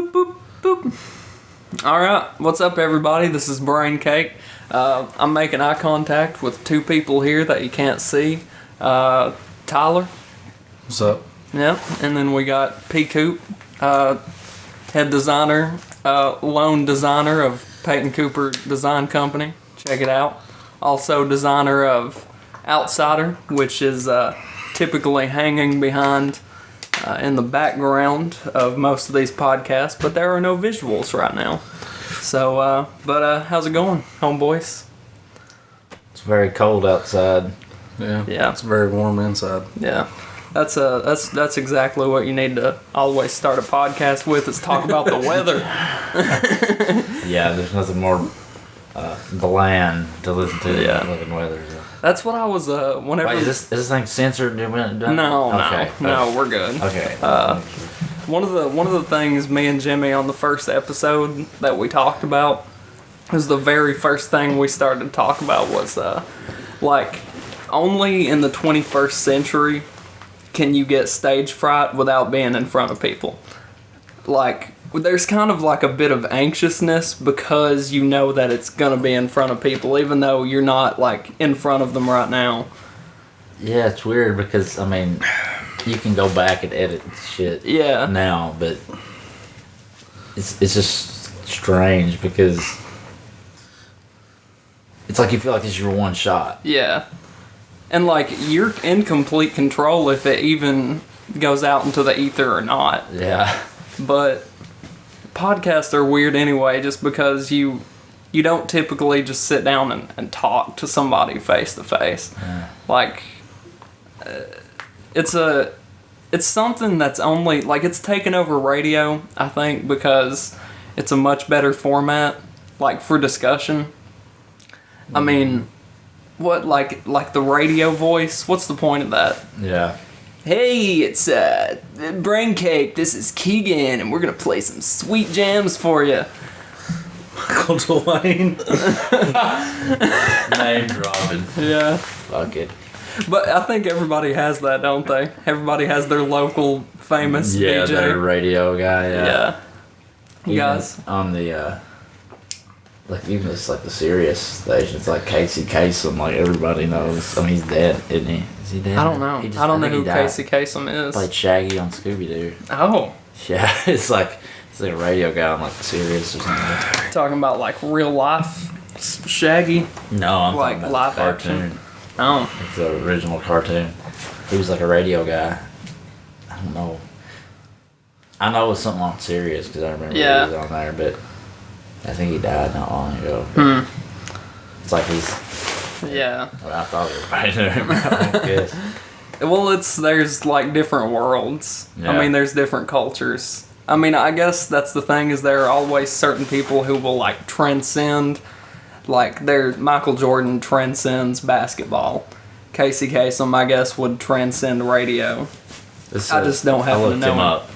Boop, boop, boop. Alright, what's up everybody? This is Braincake. I'm making eye contact with two people here that you can't see. Tyler. What's up? Yeah, and then we got P-Coop, head designer, lone designer of Peyton Cooper Design Company. Check it out. Also designer of Outsider, which is typically hanging behind in the background of most of these podcasts, but there are no visuals right now. So, how's it going, homeboys? It's very cold outside. Yeah. It's very warm inside. Yeah. That's exactly what you need to always start a podcast with, is talk about the weather. Yeah, there's nothing more bland to listen to than living weather. So. That's what I was, whenever... Wait, is this thing censored? No, okay. no, we're good. Okay. One of the things me and Jimmy on the first episode that we talked about was the very first thing we started to talk about was, only in the 21st century can you get stage fright without being in front of people. Like, there's kind of like a bit of anxiousness because you know that it's gonna be in front of people, even though you're not like in front of them right now. Yeah, it's weird because, I mean, you can go back and edit shit now, but it's just strange because it's like you feel like it's your one shot. Yeah. And like, you're in complete control if it even goes out into the ether or not. Yeah. But podcasts are weird anyway, just because you don't typically just sit down and talk to somebody face to face. Like, it's something that's only, like, it's taken over radio, I think, because it's a much better format, like, for discussion. I mean, what, like the radio voice, what's the point of that? Yeah. Hey, it's Braincake, this is Keegan, and we're gonna play some sweet jams for you. Michael Delane. Name dropping. Yeah. Fuck it. But I think everybody has that, don't they? Everybody has their local famous DJ. Their radio guy, Yeah. Even Guys. on the, like, even it's like the Sirius station, it's like Casey Kasem, like everybody knows. I mean, he's dead, isn't he? Is he dead? I don't know. I don't know who Casey Kasem is. Played Shaggy on Scooby-Doo. Oh. Yeah, it's like a radio guy on like Sirius or something. Talking about like real life Shaggy? No, I'm like talking about live the cartoon. action. Oh. It's the original cartoon. He was like a radio guy. I don't know. I know it was something on Sirius because I remember he was on there, but I think he died not long ago. It's like he's... Yeah. Well, I thought everybody knew him. I guess. Well, there's like different worlds. Yeah. I mean, there's different cultures. I mean, I guess that's the thing, is there are always certain people who will like transcend. Like, Michael Jordan transcends basketball. Casey Kasem, I guess, would transcend radio. I just don't happen to know him. Up.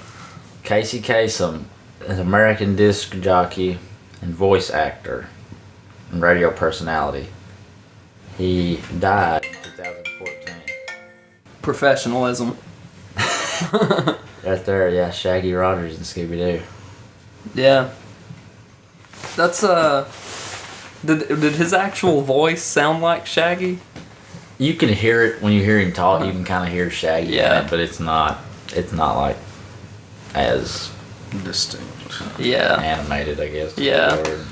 Casey Kasem, an American disc jockey and voice actor and radio personality. He died in 2014. Professionalism. Right there, yeah, Shaggy Rogers and Scooby-Doo. Yeah. That's, Did his actual voice sound like Shaggy? You can hear it when you hear him talk. You can kind of hear Shaggy in it, but it's not like as Distinct. animated, I guess. Yeah. Or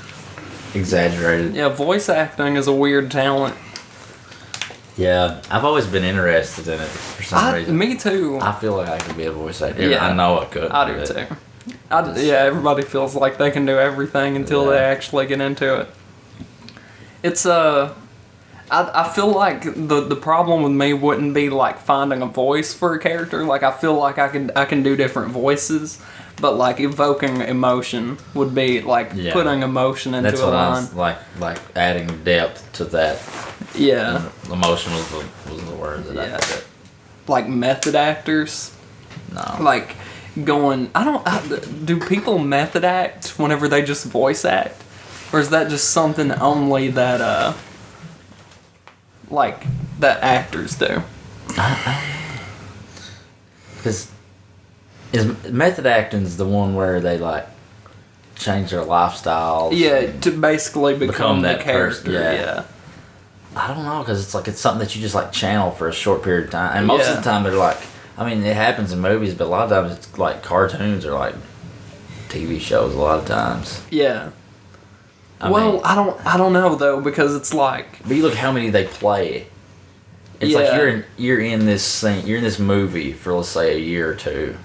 exaggerated. Yeah, voice acting is a weird talent. Yeah, I've always been interested in it for some reason. Me too. I feel like I could be a voice actor. Yeah. I know I could. I do too. Everybody feels like they can do everything until they actually get into it. It's I feel like the problem with me wouldn't be like finding a voice for a character. Like, I feel like I can do different voices, but like evoking emotion would be like putting emotion into That's a what line. I was like adding depth to that. Yeah. And emotion was the word that I put. Like method actors. No. Like going, do people method act whenever they just voice act? Or is that just something only that, that actors do? Because method acting's the one where they like change their lifestyles. Yeah, to basically become the that character. person, yeah. I don't know, because it's something that you just like channel for a short period of time, and most of the time they're like, I mean, it happens in movies, but a lot of times it's like cartoons or like TV shows. A lot of times. Yeah. I mean, I don't know though, because it's like. But you look how many they play. It's like you're in this thing, you're in this movie for let's say a year or two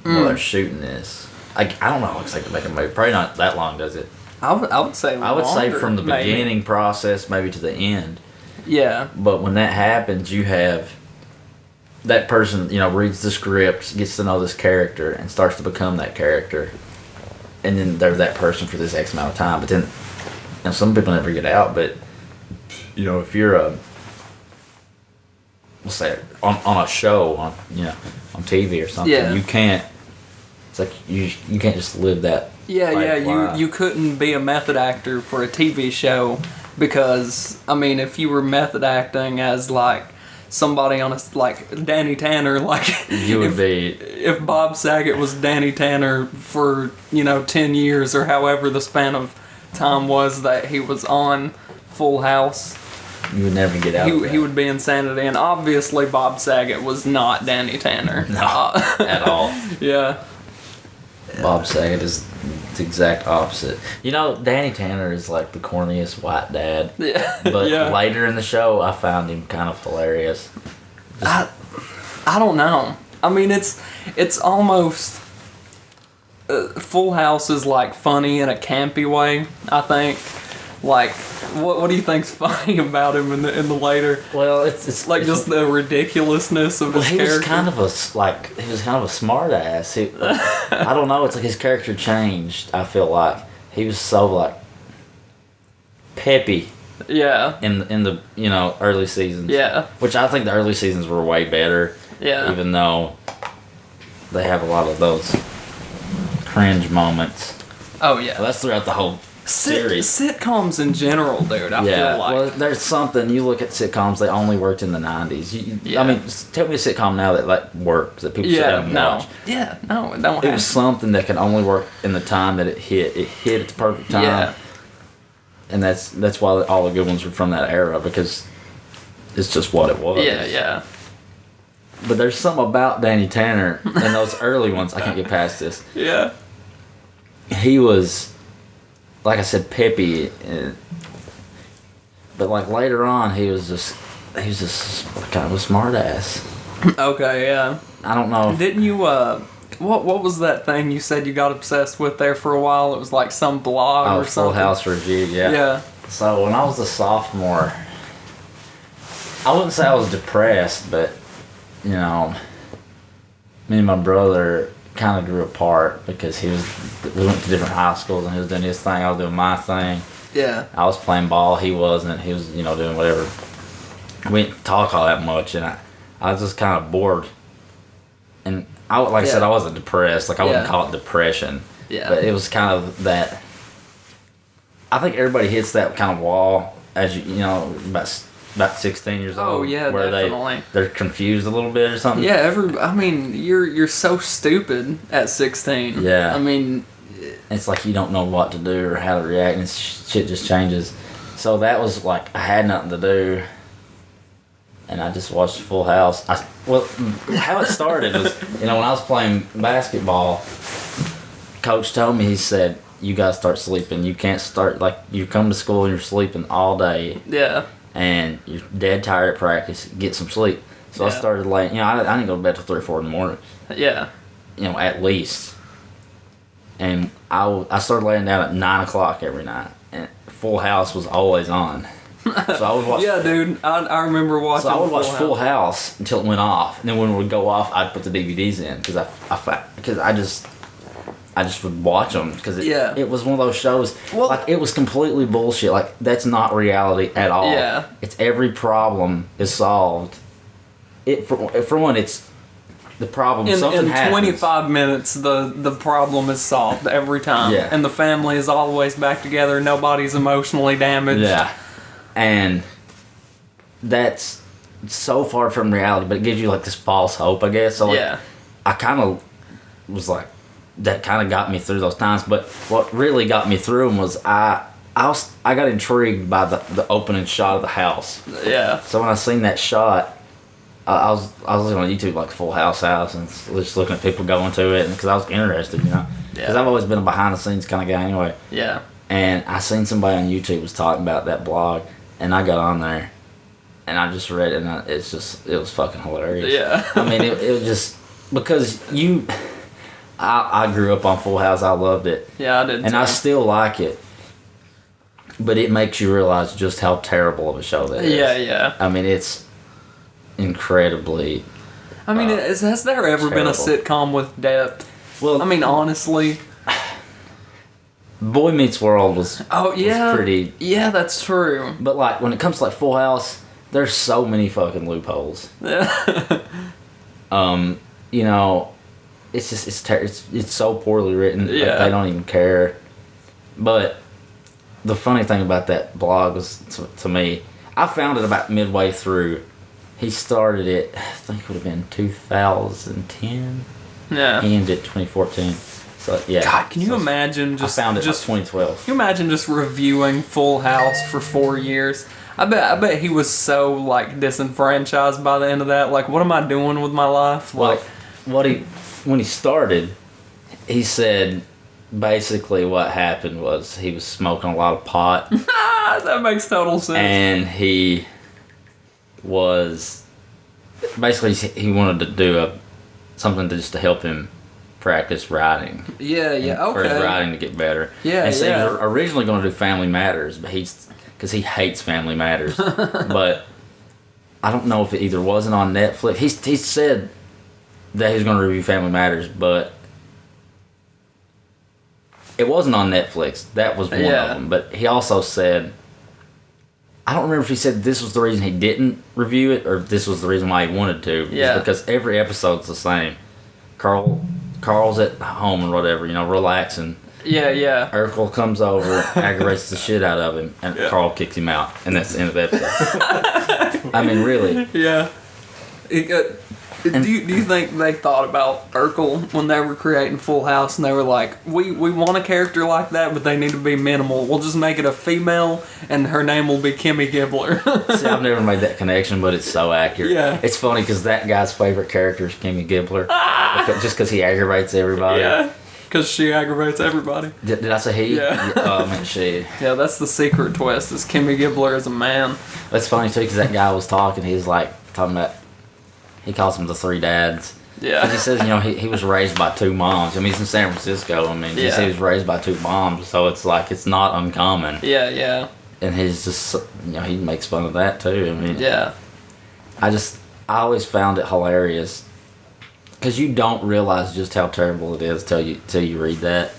while they're shooting this. I don't know how long it's like to make a movie. Probably not that long, does it? I would say longer, I would say from the maybe. beginning process maybe to the end. Yeah. But when that happens, you have that person, reads the script, gets to know this character, and starts to become that character. And then they're that person for this X amount of time. But then, some people never get out. But, if you're we'll say on a show, on TV or something, you can't, it's like you can't just live that. Yeah, you couldn't be a method actor for a TV show because, I mean, if you were method acting as, like, somebody on like, Danny Tanner, like... You would be... If Bob Saget was Danny Tanner for, 10 years or however the span of time was that he was on Full House... You would never get out of that. He would be insanity, and obviously Bob Saget was not Danny Tanner. No, at all. Yeah. Bob Saget is the exact opposite. Danny Tanner is like the corniest white dad. Yeah. But later in the show, I found him kind of hilarious. I don't know. I mean, it's almost... Full House is, like, funny in a campy way, I think. Like, what do you think's funny about him in the later? Well, it's like just the ridiculousness of his character. He was kind of a smart ass. I don't know. It's like his character changed. I feel like he was so like peppy. Yeah. In the early seasons. Yeah. Which I think the early seasons were way better. Yeah. Even though they have a lot of those cringe moments. Oh yeah. Well, that's throughout the whole series. Sitcoms in general, dude. I feel like. Well, there's something. You look at sitcoms; they only worked in the '90s. I mean, tell me a sitcom now that works that people sit down and watch. Yeah, no, it don't. It was something that can only work in the time that it hit. It hit at the perfect time. Yeah. And that's why all the good ones were from that era, because it's just what it was. Yeah. But there's something about Danny Tanner and those early ones. I can't get past this. Yeah. He was, like I said, peppy, but like later on, he was just kind of a smart ass. Okay, yeah. I don't know. Didn't you? What was that thing you said you got obsessed with there for a while? It was like some blog or something. Full House Review, yeah. Yeah. So when I was a sophomore, I wouldn't say I was depressed, but me and my brother kind of grew apart because we went to different high schools and he was doing his thing, I was doing my thing. Yeah. I was playing ball, he wasn't. He was, doing whatever. We didn't talk all that much, and I was just kind of bored. And I said, I wasn't depressed. Like, I wouldn't call it depression. Yeah. But it was kind of that. I think everybody hits that kind of wall as about 16 years old. Oh yeah, where definitely. They're confused a little bit or something. Yeah, I mean, you're so stupid at 16. Yeah. I mean, it's like you don't know what to do or how to react, and shit just changes. So that was like I had nothing to do, and I just watched Full House. How it started was, when I was playing basketball, coach told me, he said, you gotta start sleeping. You can't start, like, you come to school and you're sleeping all day. Yeah. And you're dead tired at practice. Get some sleep. So I started laying, I didn't go to bed till 3 or 4 in the morning. Yeah. At least. And I started laying down at 9 o'clock every night. And Full House was always on. So I would watch. Yeah, dude. I remember watching. So I would watch Full House until it went off, and then when it would go off, I'd put the DVDs in because I just would watch them because it was one of those shows. Well, like, it was completely bullshit. Like, that's not reality at all. Yeah. It's every problem is solved. For one, it's the problem. Something happens. In 25 minutes, the problem is solved every time. Yeah. And the family is always back together. Nobody's emotionally damaged. Yeah. And that's so far from reality, but it gives you like this false hope, I guess. So I kind of was like, that kind of got me through those times. But what really got me through them was I got intrigued by the opening shot of the house. Yeah. So when I seen that shot, I was looking on YouTube like Full House and just looking at people going to it, and because I was interested, you know. Because I've always been a behind the scenes kind of guy anyway. Yeah. And I seen somebody on YouTube was talking about that blog, and I got on there, and I just read it, and it was fucking hilarious. Yeah. I mean, it was just because I grew up on Full House. I loved it. Yeah, I did. And I still like it. But it makes you realize just how terrible of a show that is. Yeah, yeah. I mean, it's incredibly. I mean, has there ever been a sitcom with depth? Well, I mean, honestly. Boy Meets World was. Oh yeah. Was pretty. Yeah, that's true. But like when it comes to like Full House, there's so many fucking loopholes. Yeah. You know, it's just it's so poorly written. Yeah. Like, they don't even care. But the funny thing about that blog was to me, I found it about midway through. He started it, I think it would have been 2010. Yeah. He ended 2014. So yeah. God, can you imagine just? I found it just like 2012. Can you imagine just reviewing Full House for 4 years? I bet he was so like disenfranchised by the end of that. Like, what am I doing with my life? Like, when he started, he said basically what happened was he was smoking a lot of pot. That makes total sense. And he was basically he wanted to do something to help him practice writing. Yeah, okay. For his writing to get better. Yeah, and so he was originally going to do Family Matters, but because he hates Family Matters. But I don't know if it either wasn't on Netflix. He said that he was going to review Family Matters, but it wasn't on Netflix. That was one of them. But he also said, I don't remember if he said this was the reason he didn't review it or if this was the reason why he wanted to. Yeah. Because every episode's the same. Carl's at home or whatever, you know, relaxing. Yeah. Urkel comes over, aggravates the shit out of him, and Carl kicks him out, and that's the end of the episode. I mean, really. Yeah. Do you think they thought about Urkel when they were creating Full House and they were like, we want a character like that, but they need to be minimal. We'll just make it a female and her name will be Kimmy Gibbler. See, I've never made that connection, but it's so accurate. Yeah. It's funny because that guy's favorite character is Kimmy Gibbler. Just because he aggravates everybody. Yeah. Because she aggravates everybody. Did I say he? Yeah. Oh, I meant she. Yeah, that's the secret twist, is Kimmy Gibbler is a man. That's funny, too, because that guy was talking. He was, like, talking about... He calls them the three dads. Yeah. He says, you know, he was raised by two moms. I mean, he's in San Francisco. I mean, he said he was raised by two moms, so it's like, it's not uncommon. Yeah. And he's just, you know, he makes fun of that, too. I mean... Yeah. I always found it hilarious. Because you don't realize just how terrible it is till you read that.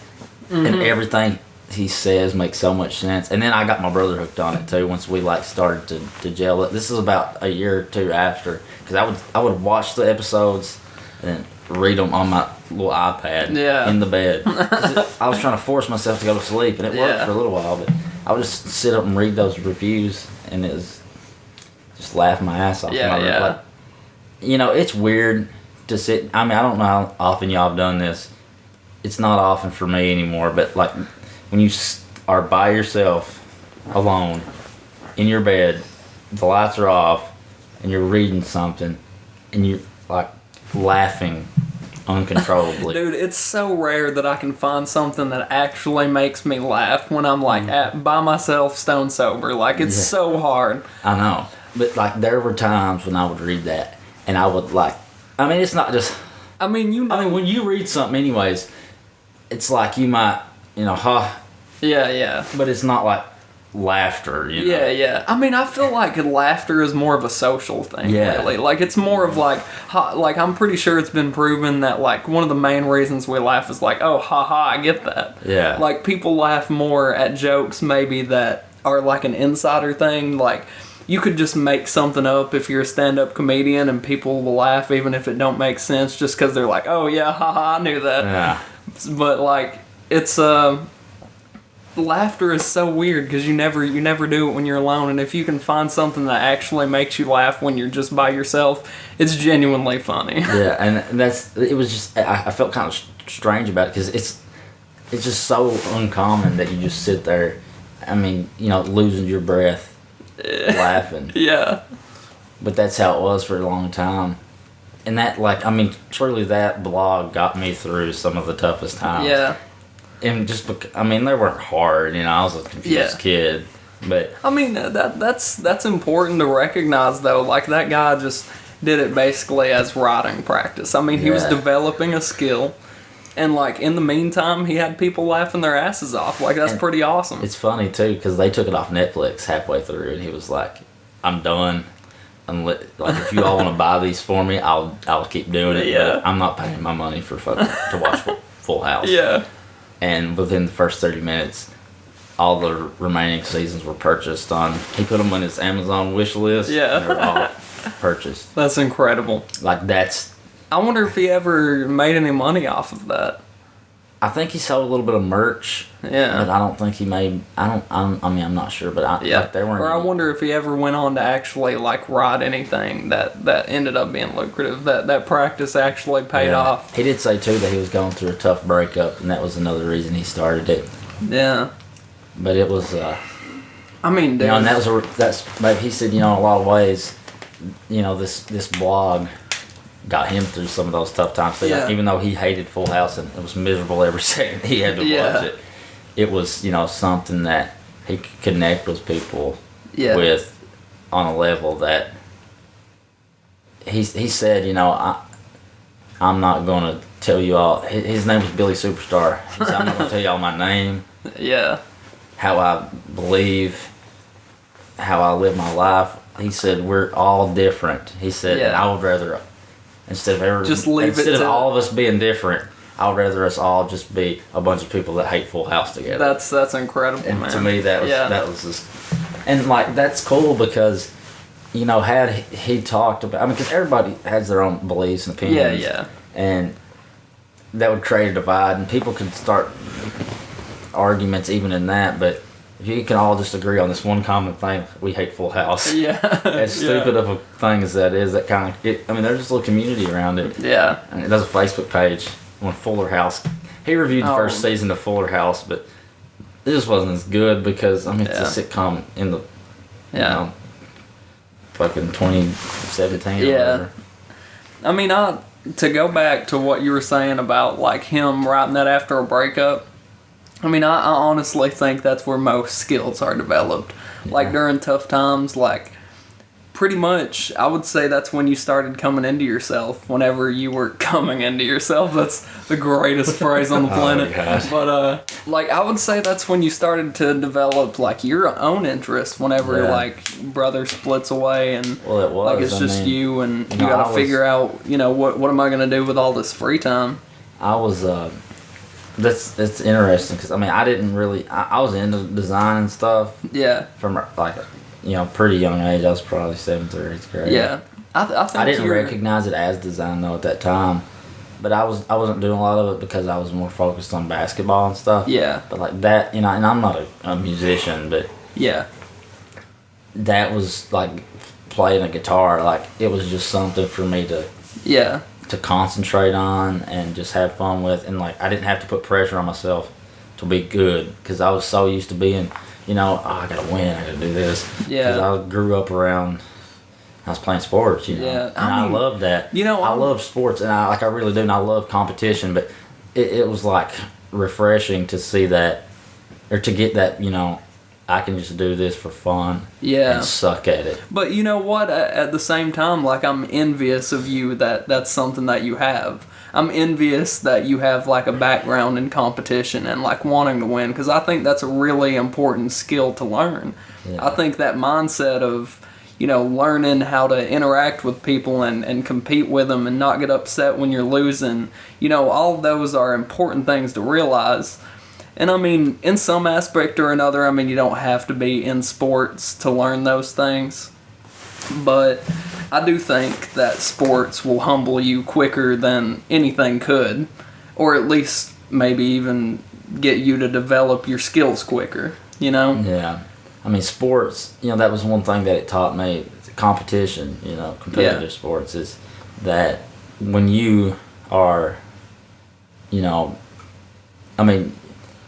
Mm-hmm. And everything he says makes so much sense. And then I got my brother hooked on it too once we like started to gel it. This is about a year or two after. Because I would watch the episodes and read them on my little iPad in the bed. I was trying to force myself to go to sleep, and it worked for a little while. But I would just sit up and read those reviews, and it was just laughing my ass off. Yeah. Like, you know, it's weird to sit. I mean, I don't know how often y'all have done this. It's not often for me anymore, but like when you are by yourself, alone, in your bed, the lights are off, and you're reading something, and you're like laughing uncontrollably. Dude, it's so rare that I can find something that actually makes me laugh when I'm like by myself, stone sober. Like, it's so hard. I know, but like there were times when I would read that, and I would like. I mean, it's not just. I mean, when you read something, anyways, it's like you might, you know, Yeah. But it's not like laughter, you know. Yeah. I mean, I feel like laughter is more of a social thing, really. Like, it's more of like I'm pretty sure it's been proven that like one of the main reasons we laugh is like, oh, haha, I get that. Yeah. Like, people laugh more at jokes maybe that are like an insider thing, like. You could just make something up if you're a stand-up comedian and people will laugh even if it don't make sense just because they're like, oh yeah, haha, I knew that. Yeah. But like, it's laughter is so weird because you never do it when you're alone, and if you can find something that actually makes you laugh when you're just by yourself, it's genuinely funny. Yeah, and it was just I felt kind of strange about it because it's just so uncommon that you just sit there. I mean, losing your breath, laughing. Yeah. But that's how it was for a long time. And that, truly that blog got me through some of the toughest times. Yeah. And just, they weren't hard, I was a confused kid. But I mean, that's important to recognize, though. Like, that guy just did it basically as writing practice. I mean, he was developing a skill. And, in the meantime, he had people laughing their asses off. That's pretty awesome. It's funny, too, because they took it off Netflix halfway through, and he was like, I'm done. If you all want to buy these for me, I'll keep doing it. Yeah. But I'm not paying my money to watch Full House. Yeah. And within the first 30 minutes, all the remaining seasons were purchased he put them on his Amazon wish list. Yeah. And they're all purchased. That's incredible. I wonder if he ever made any money off of that. I think he sold a little bit of merch. Yeah. But I don't think he made. I'm not sure. But they weren't. Or I wonder if he ever went on to actually write anything that ended up being lucrative. That practice actually paid off. He did say too that he was going through a tough breakup, and that was another reason he started it. Yeah. But it was. I mean, dude. And that's. He said, in a lot of ways, this blog got him through some of those tough times. So, even though he hated Full House and it was miserable every second he had to watch it, it was something that he could connect with people with on a level that he said, I'm not going to tell you all. His name was Billy Superstar. He said, I'm not going to tell you all my name. Yeah. How I believe, how I live my life. He said, we're all different. He said, and I would rather, instead of all of us being different, I would rather us all just be a bunch of people that hate Full House together. That's incredible, and man. To me, that was just, and that's cool because, had he talked about, because everybody has their own beliefs and opinions. Yeah. And that would create a divide, and people could start arguments even in that, but if you can all just agree on this one common thing, we hate Full House. Yeah. As stupid of a thing as that is, that kind of, there's just a little community around it. Yeah. And it does a Facebook page on Fuller House. He reviewed the first season of Fuller House, but this wasn't as good because, it's a sitcom in the, fucking 2017 or whatever. I mean, to go back to what you were saying about, him writing that after a breakup, I honestly think that's where most skills are developed. During tough times, pretty much, I would say that's when you started coming into yourself. Whenever you were coming into yourself, that's the greatest phrase on the planet. But I would say that's when you started to develop your own interest. Whenever brother splits away and it's just you and you got to figure out what am I gonna do with all this free time. I was that's interesting because I didn't really I was into design and stuff. Yeah. From pretty young age. I was probably 7th or 8th grade. Yeah, I think I didn't recognize it as design though at that time, but I wasn't doing a lot of it because I was more focused on basketball and stuff. Yeah, but that and I'm not a musician, but that was playing a guitar. It was just something for me to concentrate on and just have fun with, and I didn't have to put pressure on myself to be good because I was so used to being. I gotta win, I gotta do this. Yeah. Because I grew up around, I was playing sports, Yeah. And I love that. I love sports, and I really do, and I love competition, but it was refreshing to see that, or to get that, I can just do this for fun. Yeah. And suck at it. But you know what? At the same time, I'm envious of you that that's something that you have. I'm envious that you have a background in competition and wanting to win, because I think that's a really important skill to learn. Yeah. I think that mindset of learning how to interact with people and compete with them and not get upset when you're losing, all those are important things to realize. And in some aspect or another, you don't have to be in sports to learn those things, but I do think that sports will humble you quicker than anything could, or at least maybe even get you to develop your skills quicker, you know? Yeah. I mean, sports, that was one thing that it taught me. Competition, competitive sports is that when you are, I mean,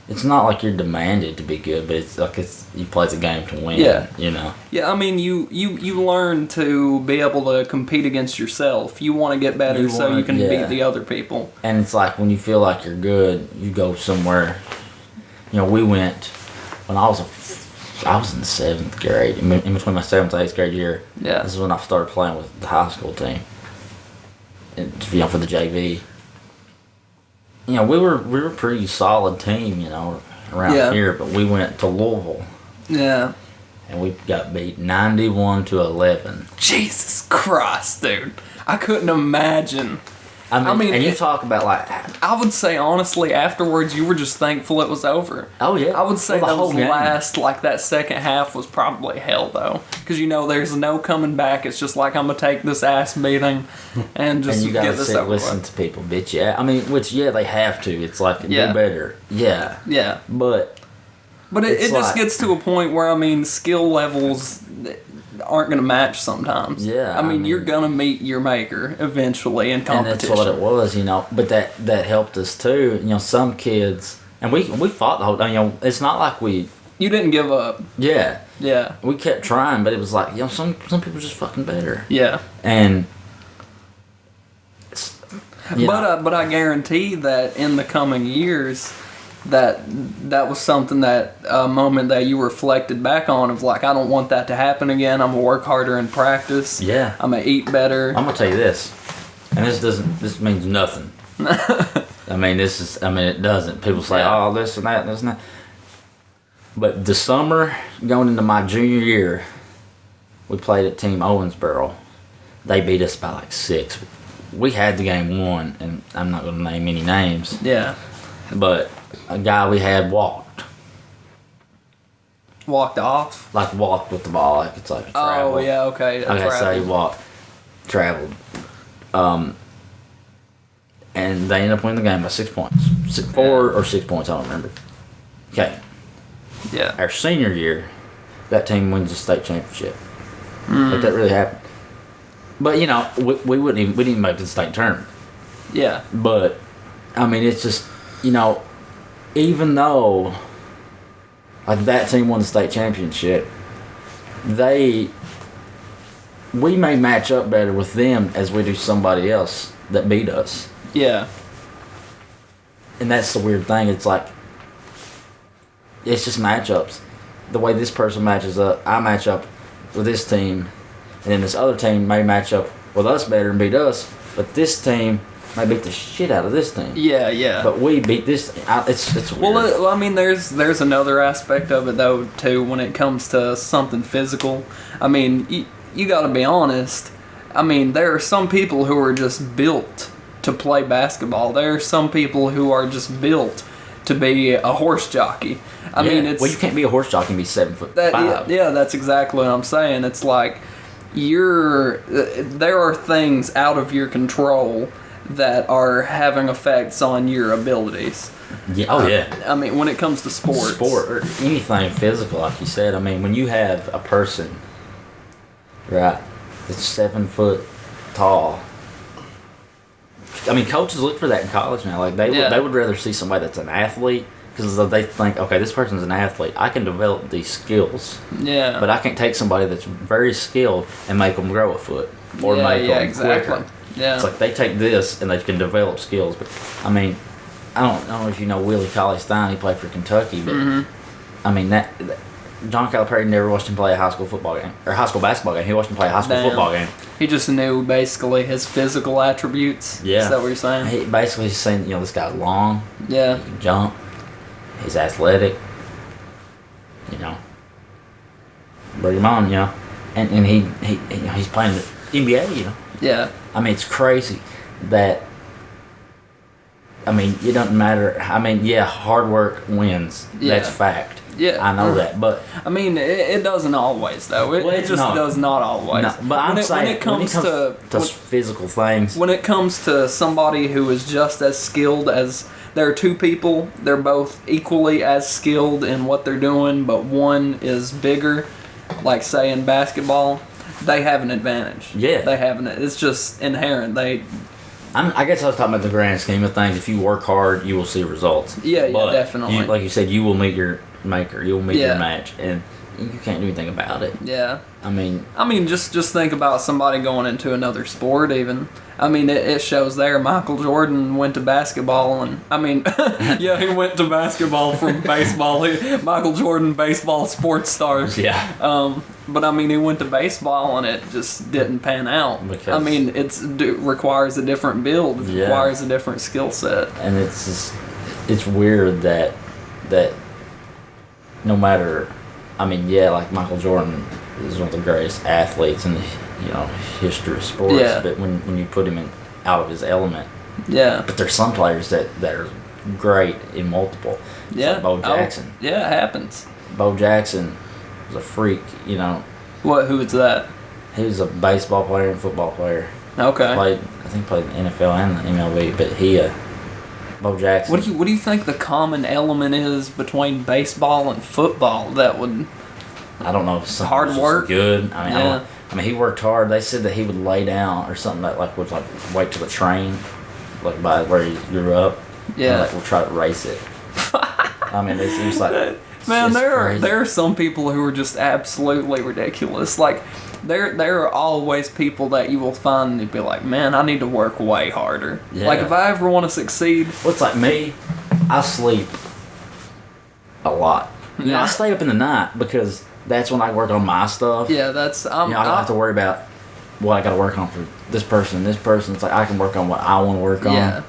it's not like you're demanded to be good, but it's like you play the game to win. Yeah. Yeah, I mean, you learn to be able to compete against yourself. You want to get better you can beat the other people. And it's like when you feel like you're good, you go somewhere. We went when I was in the 7th grade, in between my 7th and 8th grade year. Yeah. This is when I started playing with the high school team. And, for the JV. We were a pretty solid team, around here, but we went to Louisville. Yeah. And we got beat 91-11. Jesus Christ, dude. I couldn't imagine. I mean, and you talk about I would say honestly, afterwards you were just thankful it was over. Oh yeah. I would say the whole game. that second half was probably hell though, because there's no coming back. It's just like I'm gonna take this ass beating and just and you gotta get this sit over listen with. to people, bitch. Yeah, I mean, they have to. It's like do better. Yeah. Yeah. But it just gets to a point where skill levels aren't going to match sometimes. Yeah. I mean, you're going to meet your maker eventually in competition. And that's what it was, But that helped us too. Some kids, and we fought the whole time. It's not like we. You didn't give up. Yeah. Yeah. We kept trying, but it was like some people just fucking better. Yeah. And. But I guarantee that in the coming years, that was something that a moment that you reflected back on of like, I don't want that to happen again. I'm gonna work harder in practice. Yeah. I'm gonna eat better. I'm gonna tell you this, and this means nothing. it doesn't. People say, oh, this and that and this and that. But the summer going into my junior year, we played at Team Owensboro. They beat us by like 6. We had the game won, and I'm not gonna name any names. Yeah. But a guy we had walked off, like walked with the ball, like it's like a travel. Oh yeah, okay. So he traveled, and they ended up winning the game by 6 points, 4 or 6 points, I don't remember. Okay. Yeah. Our senior year, that team wins the state championship. Like that really happened. But we didn't even make the state tournament. Yeah. But it's just even though like that team won the state championship, we may match up better with them as we do somebody else that beat us. Yeah. And that's the weird thing. It's like it's just matchups. The way this person matches up, I match up with this team, and then this other team may match up with us better and beat us, but this team might beat the shit out of this team. Yeah, yeah. But we beat this. It's weird. Well, there's another aspect of it though too when it comes to something physical. You got to be honest. There are some people who are just built to play basketball. There are some people who are just built to be a horse jockey. You can't be a horse jockey and be 7'5". Yeah, that's exactly what I'm saying. It's like there are things out of your control that are having effects on your abilities. Yeah. Oh yeah. When it comes to sport or anything physical, like you said. When you have a person, right, that's 7 foot tall. Coaches look for that in college now. Like they would rather see somebody that's an athlete because they think, okay, this person's an athlete. I can develop these skills. Yeah. But I can't take somebody that's very skilled and make them grow a foot or make them quicker. Yeah. It's like they take this and they can develop skills. But I don't know if you know Willie Cauley-Stein. He played for Kentucky, but that John Calipari never watched him play a high school football game or high school basketball game. He watched him play a high school football game. He just knew basically his physical attributes. Yeah. Is that what you're saying? He basically is saying, this guy's long. Yeah. He can jump. He's athletic. Bring him on, and he's playing the NBA, Yeah. It's crazy that. It doesn't matter. Hard work wins. Yeah. That's fact. Yeah. I know that, but it doesn't always though. It just does not always. No, but when it comes to physical things, when it comes to somebody who is just as skilled as there are two people, they're both equally as skilled in what they're doing, but one is bigger, like say in basketball, they have an advantage. Yeah. They have it's just inherent. I guess I was talking about the grand scheme of things. If you work hard, you will see results. Yeah, but definitely. like you said, you will meet your maker. You will meet Yeah. your match, and you can't do anything about it. Yeah. I mean, just think about somebody going into another sport even. I mean, it shows there. Michael Jordan went to basketball, and I mean, yeah, he went to basketball from baseball. Michael Jordan, baseball sports stars. yeah. But I mean, he went to baseball, and it just didn't pan out. Because- I mean, requires a different build. It Yeah. requires a different skill set. And it's weird that no matter, I mean, yeah, like Michael Jordan is one of the greatest athletes in the history of sports. Yeah. But when you put him out of his element, Yeah. but there's some players that are great in multiple. It's Yeah. like Bo Jackson. Oh, yeah, it happens. Bo Jackson was a freak. Who is that? He was a baseball player and football player. Okay. I think played in the NFL and the MLB. But Bo Jackson. What do you think the common element is between baseball and football that would? I don't know. If something Hard was just work? Good. I mean, Yeah. he worked hard. They said that he would lay down or something that would wait till the train, like by where he grew up. Yeah. And, we'll try to race it. I mean, it was like. Man, it's there crazy. are some people who are just absolutely ridiculous. Like there are always people that you will find and you'd be like, man, I need to work way harder. Yeah. Like if I ever want to succeed. What's like me? I sleep a lot. Yeah. I stay up in the night because that's when I work on my stuff. Yeah, that's I don't have to worry about what I got to work on for this person. This person, it's like I can work on what I want to work on. Yeah.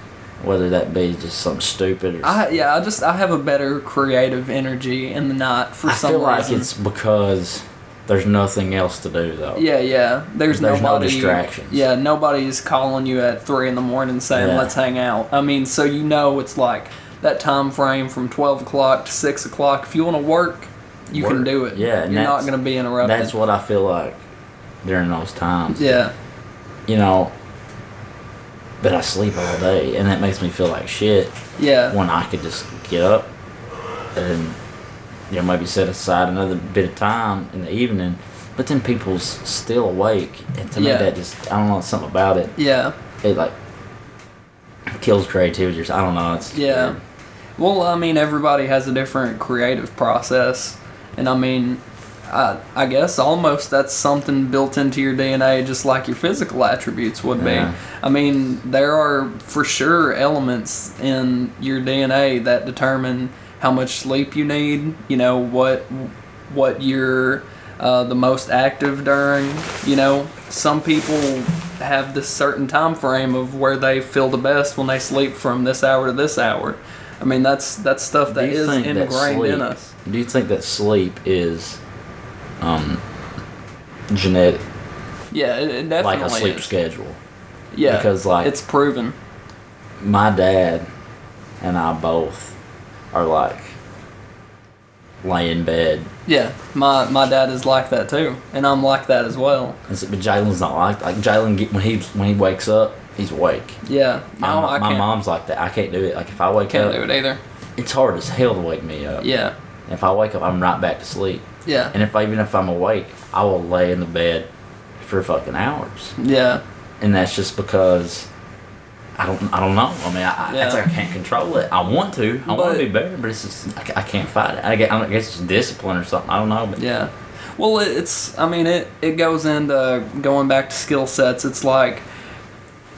Whether that be just something stupid or. I have a better creative energy in the night for some I feel reason. like it's because there's nothing else to do though. Yeah. There's no nobody. distractions. Yeah, nobody's calling you at 3 a.m. saying Yeah. let's hang out. I mean, so it's like that time frame from 12 o'clock to 6 o'clock. If you want to work, you can do it. Yeah, and you're not that's- going to be interrupted. That's what I feel like during those times. Yeah. But I sleep all day, and that makes me feel like shit. Yeah. When I could just get up and maybe set aside another bit of time in the evening, but then people's still awake, and to me Yeah. that just I don't know, something about it. Yeah. It like kills creativity. I don't know. It's Yeah. weird. Well, I mean, everybody has a different creative process, and I mean, I guess almost that's something built into your DNA, just like your physical attributes would be. Yeah. I mean, there are for sure elements in your DNA that determine how much sleep you need. What you're the most active during. Some people have this certain time frame of where they feel the best when they sleep from this hour to this hour. I mean, that's stuff that is ingrained in us. Do you think that sleep is genetic, Yeah, it definitely like a sleep is. schedule? Yeah, because, like, it's proven. My dad and I both are like lay in bed. Yeah, my dad is like that too, and I'm like that as well. But Jalen's not like Jalen. When he wakes up, he's awake. Yeah, no, I My can't. mom's like that. I can't do it. Like if I wake Can't up, do it either. it's hard as hell to wake me up. Yeah, If I wake up, I'm right back to sleep. yeah, And even if I'm awake, I will lay in the bed for fucking hours. yeah, And that's just because I don't know. I mean, it's like I can't control it. I want to. I want to be better, but it's just I can't fight it. I guess it's discipline or something. I don't know. But yeah. Well, it goes into going back to skill sets. It's like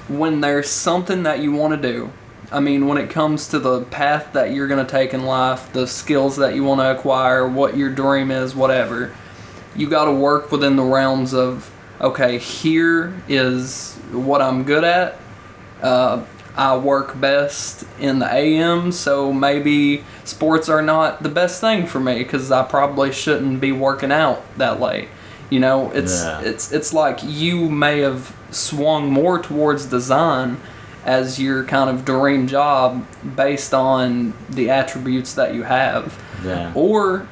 when there's something that you want to do. I mean, when it comes to the path that you're going to take in life, the skills that you want to acquire, what your dream is, whatever, you got to work within the realms of, okay, here is what I'm good at. I work best in the AM, so maybe sports are not the best thing for me because I probably shouldn't be working out that late. It's like you may have swung more towards design as your kind of dream job based on the attributes that you have. yeah. Or,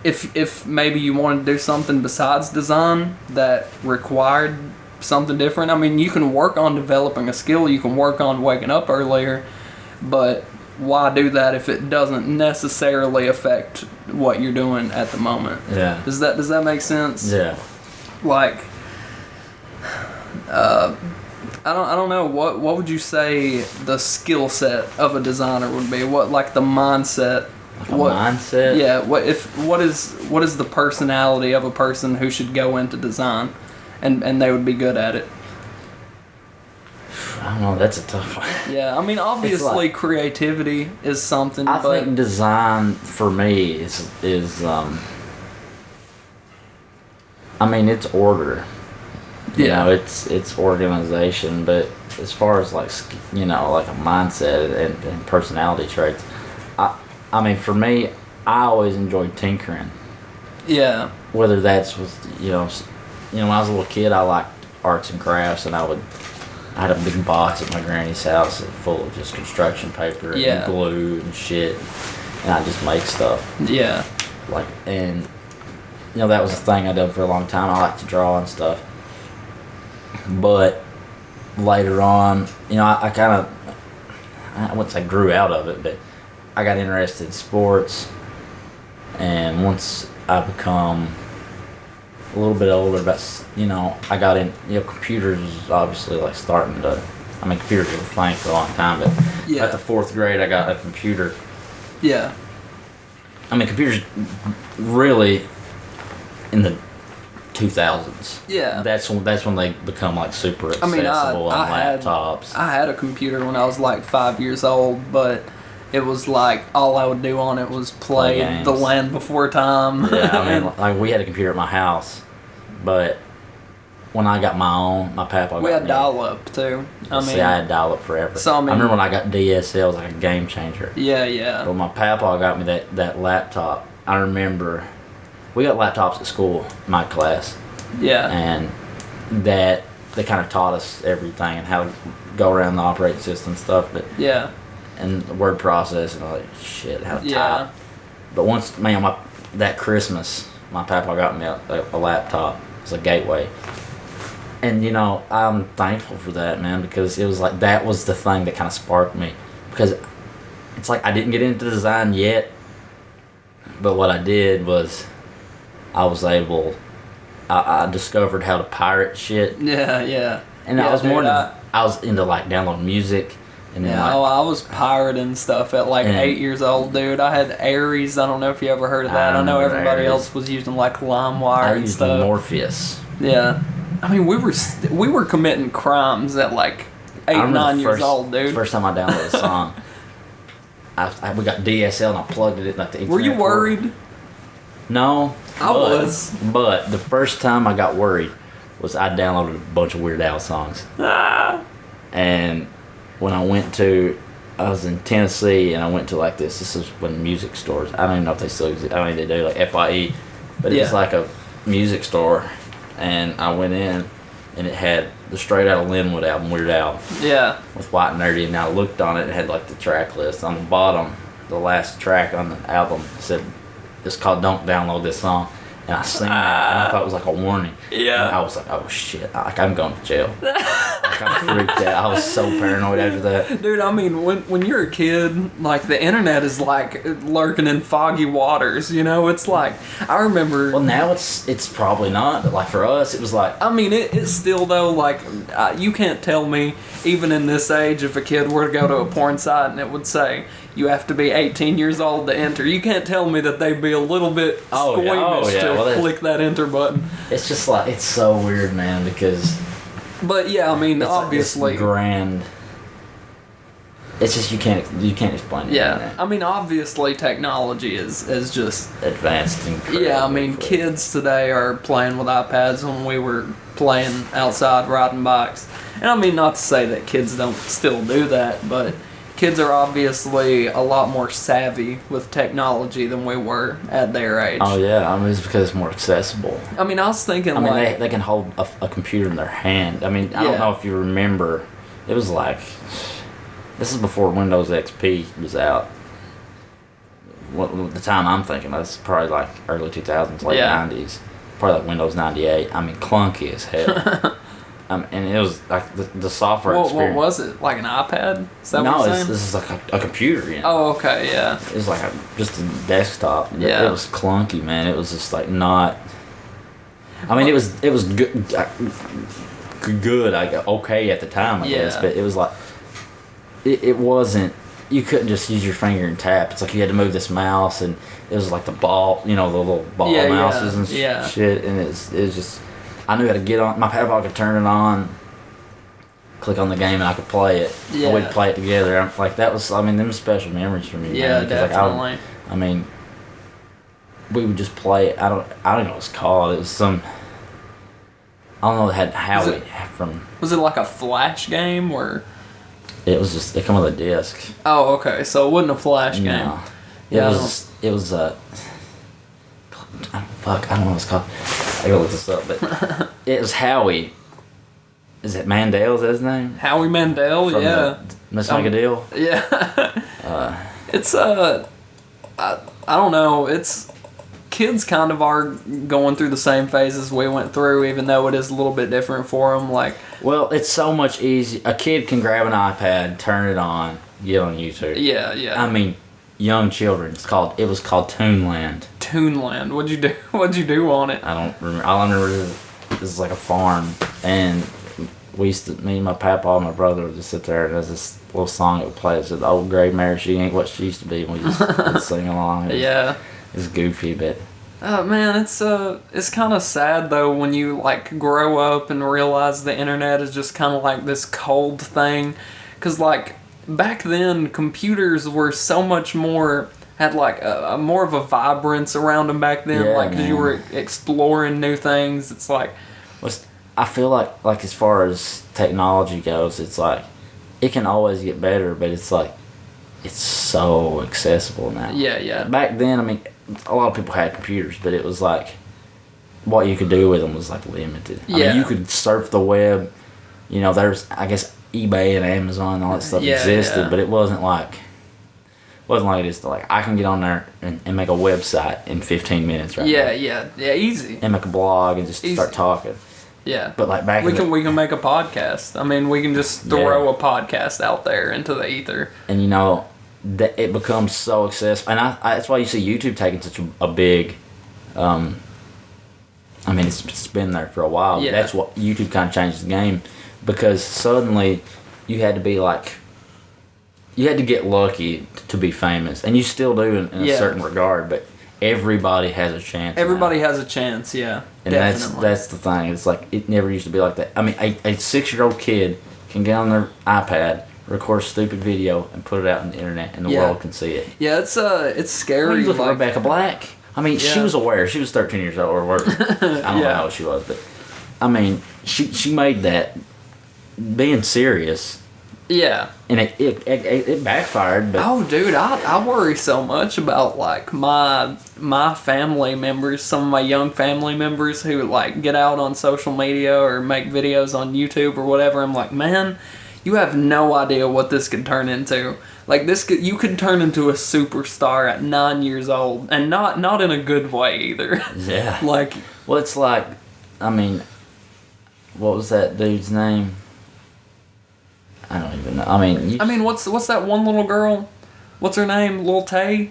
if maybe you wanted to do something besides design that required something different, I mean, you can work on developing a skill, you can work on waking up earlier, but why do that if it doesn't necessarily affect what you're doing at the moment? Yeah. Does that make sense? Yeah. Like, I don't know, what would you say the skill set of a designer would be? What, like, the mindset? Mindset? Yeah. What is the personality of a person who should go into design, and they would be good at it? I don't know. That's a tough one. Yeah, I mean, obviously, creativity is something. I think design for me is I mean, it's order. You know, it's organization, but as far as like like a mindset and personality traits, I mean, for me, I always enjoyed tinkering. Yeah. Whether that's with when I was a little kid, I liked arts and crafts, and I had a big box at my granny's house full of just construction paper and glue and shit, and I just make stuff. Yeah. Like, and that was a thing I did for a long time. I like to draw and stuff. But later on, I wouldn't say grew out of it, but I got interested in sports, and once I become a little bit older, I got in, computers was obviously like starting to, computers were playing for a long time, but at the 4th grade I got a computer. Yeah. Computers really in the 2000s. Yeah. That's when they become like super accessible on laptops. I had a computer when I was like 5 years old, but it was like all I would do on it was play The Land Before Time. Yeah, like we had a computer at my house, but when I got my own, my papa got we had dial-up too. I had dial-up forever. So I remember when I got DSL, it was like a game changer. Yeah, yeah. But my papa got me that laptop. I remember we got laptops at school, my class. Yeah. And that they kind of taught us everything and how to go around the operating system stuff, but and the word process and all that shit, how to type. But once, that Christmas, my papa got me a laptop. It was a Gateway. And, I'm thankful for that, man, because it was like, that was the thing that kind of sparked me. Because it's like, I didn't get into design yet, but what I did was, I discovered how to pirate shit. Yeah, yeah. And I was I was into like downloading music. And then I was pirating stuff at like 8 years old, dude. I had Aries. I don't know if you ever heard of that. I know everybody else was using like LimeWire and stuff. I used Morpheus. Yeah. We were committing crimes at like 8, 9 years old, dude. The first time I downloaded a song, we got DSL and I plugged it in like the internet. Were you worried? No. I was. But the first time I got worried was I downloaded a bunch of Weird Al songs. And when I was in Tennessee and I went to like this is when music stores, I don't even know if they still exist, they do, like FYE, but it's like a music store, and I went in and it had the Straight Outta Linwood album, Weird Al. Yeah. With White Nerdy, and I looked on it, it had like the track list. On the bottom, the last track on the album said, it's called Don't Download This Song. And I seen that, and I thought it was like a warning. Yeah. And I was like, oh shit, I'm going to jail. I freaked out. I was so paranoid after that. Dude, when you're a kid, like, the internet is like lurking in foggy waters, It's like, I remember... Well, now it's probably not, but like for us, it was like... It's still, though, like, you can't tell me, even in this age, if a kid were to go to a porn site and it would say, you have to be 18 years old to enter. You can't tell me that they'd be a little bit squeamish to click that enter button. It's just like, it's so weird, man, because... But yeah, obviously... It's grand. It's just, you can't explain it. Yeah, obviously technology is just... advanced incredibly. Yeah, kids today are playing with iPads when we were playing outside riding bikes. And not to say that kids don't still do that, but... Kids are obviously a lot more savvy with technology than we were at their age. Oh yeah, it's because it's more accessible. I was thinking they can hold a computer in their hand. I don't know if you remember, it was like, this is before Windows XP was out. The time I'm thinking, that's probably like early 2000s, late 90s. Probably like Windows 98. Clunky as hell. And it was like the software What experience. was it? Like an iPad? Is that No, what you're saying? this is like a computer. You know? Oh, okay, yeah. It was like just a desktop. Yeah. It was clunky, man. It was just like not. I mean, it was good. Good, like okay at the time, I guess. But it was like it wasn't. You couldn't just use your finger and tap. It's like you had to move this mouse, and it was like the ball, the little ball mouses and shit. And it was just. I knew how to get on. My papa could turn it on, click on the game, and I could play it. Yeah. And we'd play it together. Like that was. I mean, them special memories for me. Yeah, man, definitely. I mean, we would just play it. I don't know what it's called. It was some. I don't know. It had Howie from. Was it like a Flash game or? It was just. It come with a disc. Oh, okay. So it wasn't a Flash game. No. Yeah, It was. Fuck. I don't know what it's called. I gotta look this up, but it was Howie. Is it Mandel? Is that his name? Howie Mandel. From Yeah. Let's Make a Deal. Yeah. It's I don't know. It's kids kind of are going through the same phases we went through, even though it is a little bit different for them. Like, well, it's so much easier. A kid can grab an iPad, turn it on, get on YouTube. yeah. I mean, young children. It was called Toonland. Toonland. What'd you do? What'd you do on it? I don't remember. All I remember is this is like a farm, and me and my papa and my brother would just sit there, and there's this little song that would play. It said, "The old gray mare, she ain't what she used to be." And we just would sing along. It's goofy, but. Man, it's kind of sad though when you like grow up and realize the internet is just kind of like this cold thing, cause like back then computers were so much more. Had like a more of a vibrance around them back then, like because you were exploring new things. It's like, I feel like as far as technology goes, it's like it can always get better, but it's like it's so accessible now. Yeah. Back then, I mean, a lot of people had computers, but it was like what you could do with them was like limited. I mean, you could surf the web. There's I guess eBay and Amazon and all that stuff existed, but it wasn't like. Wasn't like it is like I can get on there and make a website in 15 minutes now. Yeah, easy. And make a blog and just start talking. Yeah. But like back we can make a podcast. I mean, we can just throw a podcast out there into the ether. And that it becomes so accessible, and I that's why you see YouTube taking such a big. I mean, it's been there for a while. Yeah. But that's what YouTube kind of changed the game, because suddenly you had to be like. You had to get lucky to be famous, and you still do in a certain regard. But everybody has a chance. Everybody has a chance, yeah. And definitely. that's the thing. It's like it never used to be like that. I mean, a 6-year-old kid can get on their iPad, record a stupid video, and put it out on the internet, and the world can see it. Yeah, it's scary. Look at Rebecca Black. I mean, she was aware. She was 13 years old, or whatever. I don't know how old she was, but I mean, she made that being serious. Yeah. And it backfired, but... Oh, dude, I worry so much about, like, my family members, some of my young family members who, like, get out on social media or make videos on YouTube or whatever. I'm like, man, you have no idea what this could turn into. Like, you could turn into a superstar at 9 years old, and not in a good way, either. Yeah. Like... Well, it's like, I mean, what was that dude's name? I don't even know. I mean, what's that one little girl? What's her name? Lil Tay?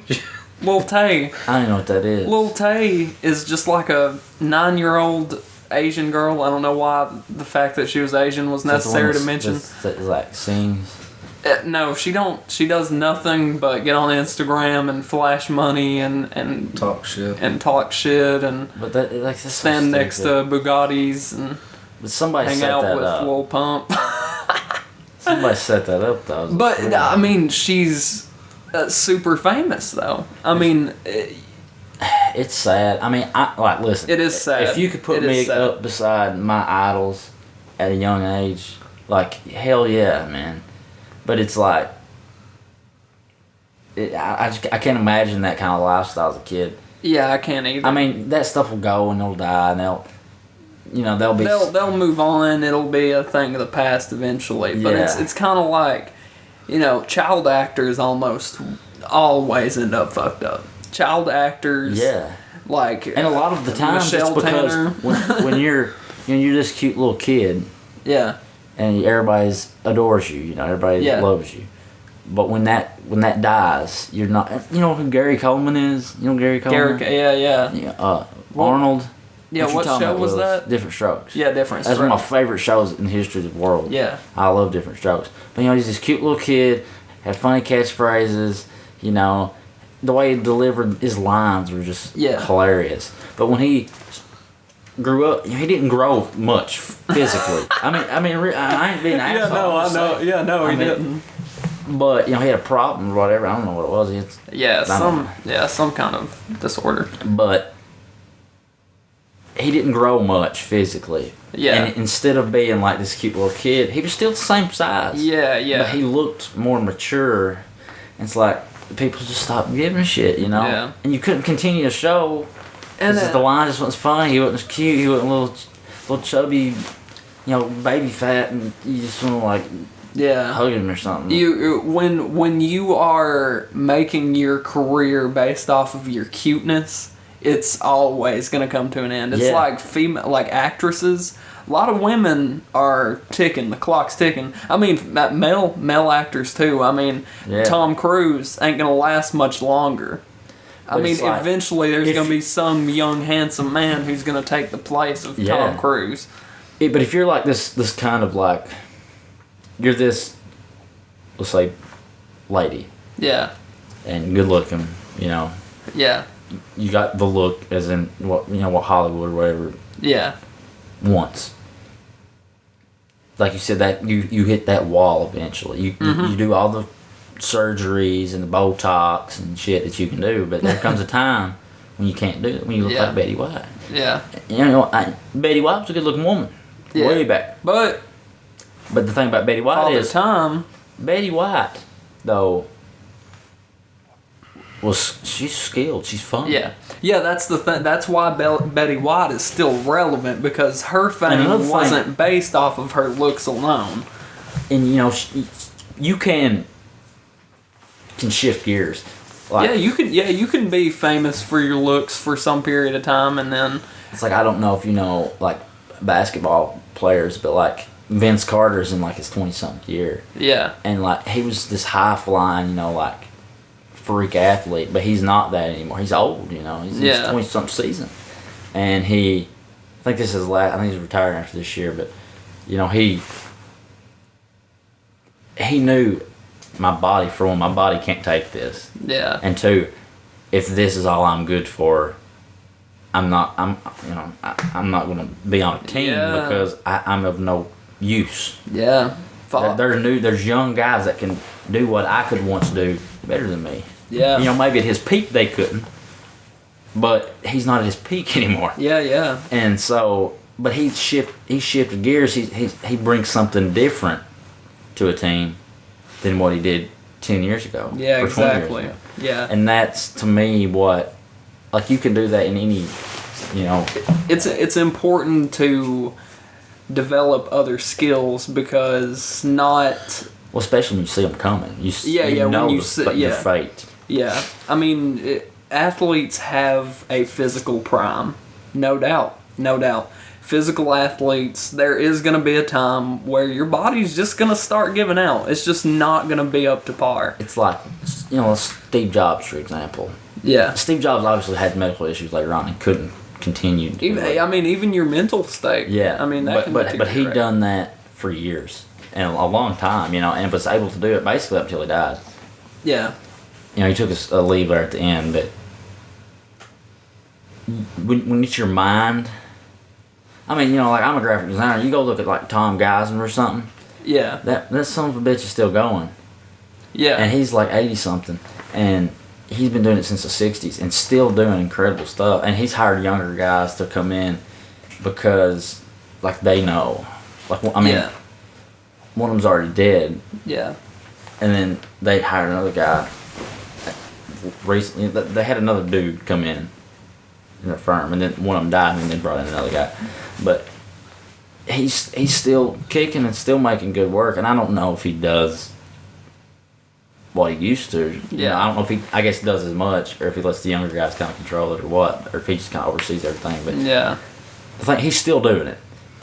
Lil Tay. I don't know what that is. Lil Tay is just like a 9-year-old Asian girl. I don't know why the fact that she was Asian was necessary to mention. That like sings. No, she don't. She does nothing but get on Instagram and flash money and talk shit and but that like stand next to Bugattis and somebody hang set out that with up. Lil Pump. Somebody set that up though. But I mean, she's super famous though. I mean, it's sad. I mean, listen. It is sad. If you could put me up beside my idols at a young age, like hell yeah, man. But it's like, I can't imagine that kind of lifestyle as a kid. Yeah, I can't either. I mean, that stuff will go and they'll die and they'll move on. It'll be a thing of the past eventually. But it's kind of like, child actors almost always end up fucked up. Child actors. Yeah. Like, and a lot of the times Michelle it's because Tanner. when you're this cute little kid, Yeah. And everybody adores you. You know, everybody Yeah. loves you. But when that dies, you're not. You know who Gary Coleman is? You know Gary Coleman? Yeah. Arnold. Yeah, what you talking show about, was Willis? that? Different Strokes. Yeah, Different That's one of my Strokes. favorite shows in the history of the world. Yeah. I love Different Strokes. But, you know, he's this cute little kid, had funny catchphrases, you know. The way he delivered his lines were just hilarious. But when he grew up, he didn't grow much physically. I ain't being an asshole. He didn't. But, you know, he had a problem or whatever. I don't know what it was. Some kind of disorder. But he didn't grow much physically. Yeah. And instead of being like this cute little kid, he was still the same size. Yeah. But he looked more mature. And it's like, people just stopped giving a shit, you know? Yeah. And you couldn't continue a show. And the line just wasn't funny. He wasn't as cute. He wasn't a little chubby, you know, baby fat. And you just want to, like, hug him or something. When you are making your career based off of your cuteness, it's always going to come to an end. It's like actresses. A lot of women are ticking. The clock's ticking. I mean, male actors too. I mean, Tom Cruise ain't going to last much longer. I mean, eventually there's going to be some young, handsome man who's going to take the place of Tom Cruise. But if you're like this kind of like, you're this, let's say, lady. Yeah. And good looking, you know. Yeah. You got the look, as in what Hollywood or whatever. Yeah. Wants. Like you said, that you hit that wall eventually. You do all the surgeries and the Botox and shit that you can do, but there comes a time when you can't do it. When you look like Betty White. Yeah. You know, Betty White was a good looking woman. Yeah. Way back. But the thing about Betty White is Betty White, though, she's skilled. She's fun. Yeah, that's the thing. That's why Betty White is still relevant, because her fame wasn't based off of her looks alone. And you know, you can shift gears. Like, you can be famous for your looks for some period of time, and then it's like, I don't know if you know, like, basketball players, but like Vince Carter's in like his 20-something year. Yeah. And like, he was this high flying, you know, like, freak athlete, but he's not that anymore. He's old, you know. He's in his 20-something season. And I think this is I think he's retiring after this year, but, you know, he knew my body, for one, my body can't take this. Yeah. And two, if this is all I'm good for, I'm not going to be on a team because I'm of no use. Yeah. There's young guys that can do what I could once do better than me. Yeah. You know, maybe at his peak they couldn't, but he's not at his peak anymore. Yeah. And so, but he shifted gears. He brings something different to a team than what he did 10 years ago. Yeah, or 20 exactly. years ago. Yeah. And that's, to me, what, like, you can do that in any, you know. It's important to develop other skills, because well, especially when you see them coming. You know when you your fate. Yeah. I mean, athletes have a physical prime. No doubt. Physical athletes, there is going to be a time where your body's just going to start giving out. It's just not going to be up to par. It's like, you know, Steve Jobs, for example. Yeah. Steve Jobs obviously had medical issues later on and couldn't continue. Even your mental state. Yeah. I mean, but he done that for years and a long time, you know, and was able to do it basically up until he died. Yeah. You know, he took a leave there at the end, but when it's your mind, I mean, you know, like, I'm a graphic designer. You go look at like Tom Geisner or something. Yeah. That son of a bitch is still going. Yeah. And he's like 80 something, and he's been doing it since the 60s and still doing incredible stuff. And he's hired younger guys to come in because, like, they know. Like, I mean, one of them's already dead. Yeah. And then they hired another guy. Recently, they had another dude come in their firm, and then one of them died, and then they brought in another guy. But he's still kicking and still making good work, and I don't know if he does what he used to. Yeah. You know, I don't know if I guess he does as much, or if he lets the younger guys kind of control it or what, or if he just kind of oversees everything. But yeah, I think he's still doing it.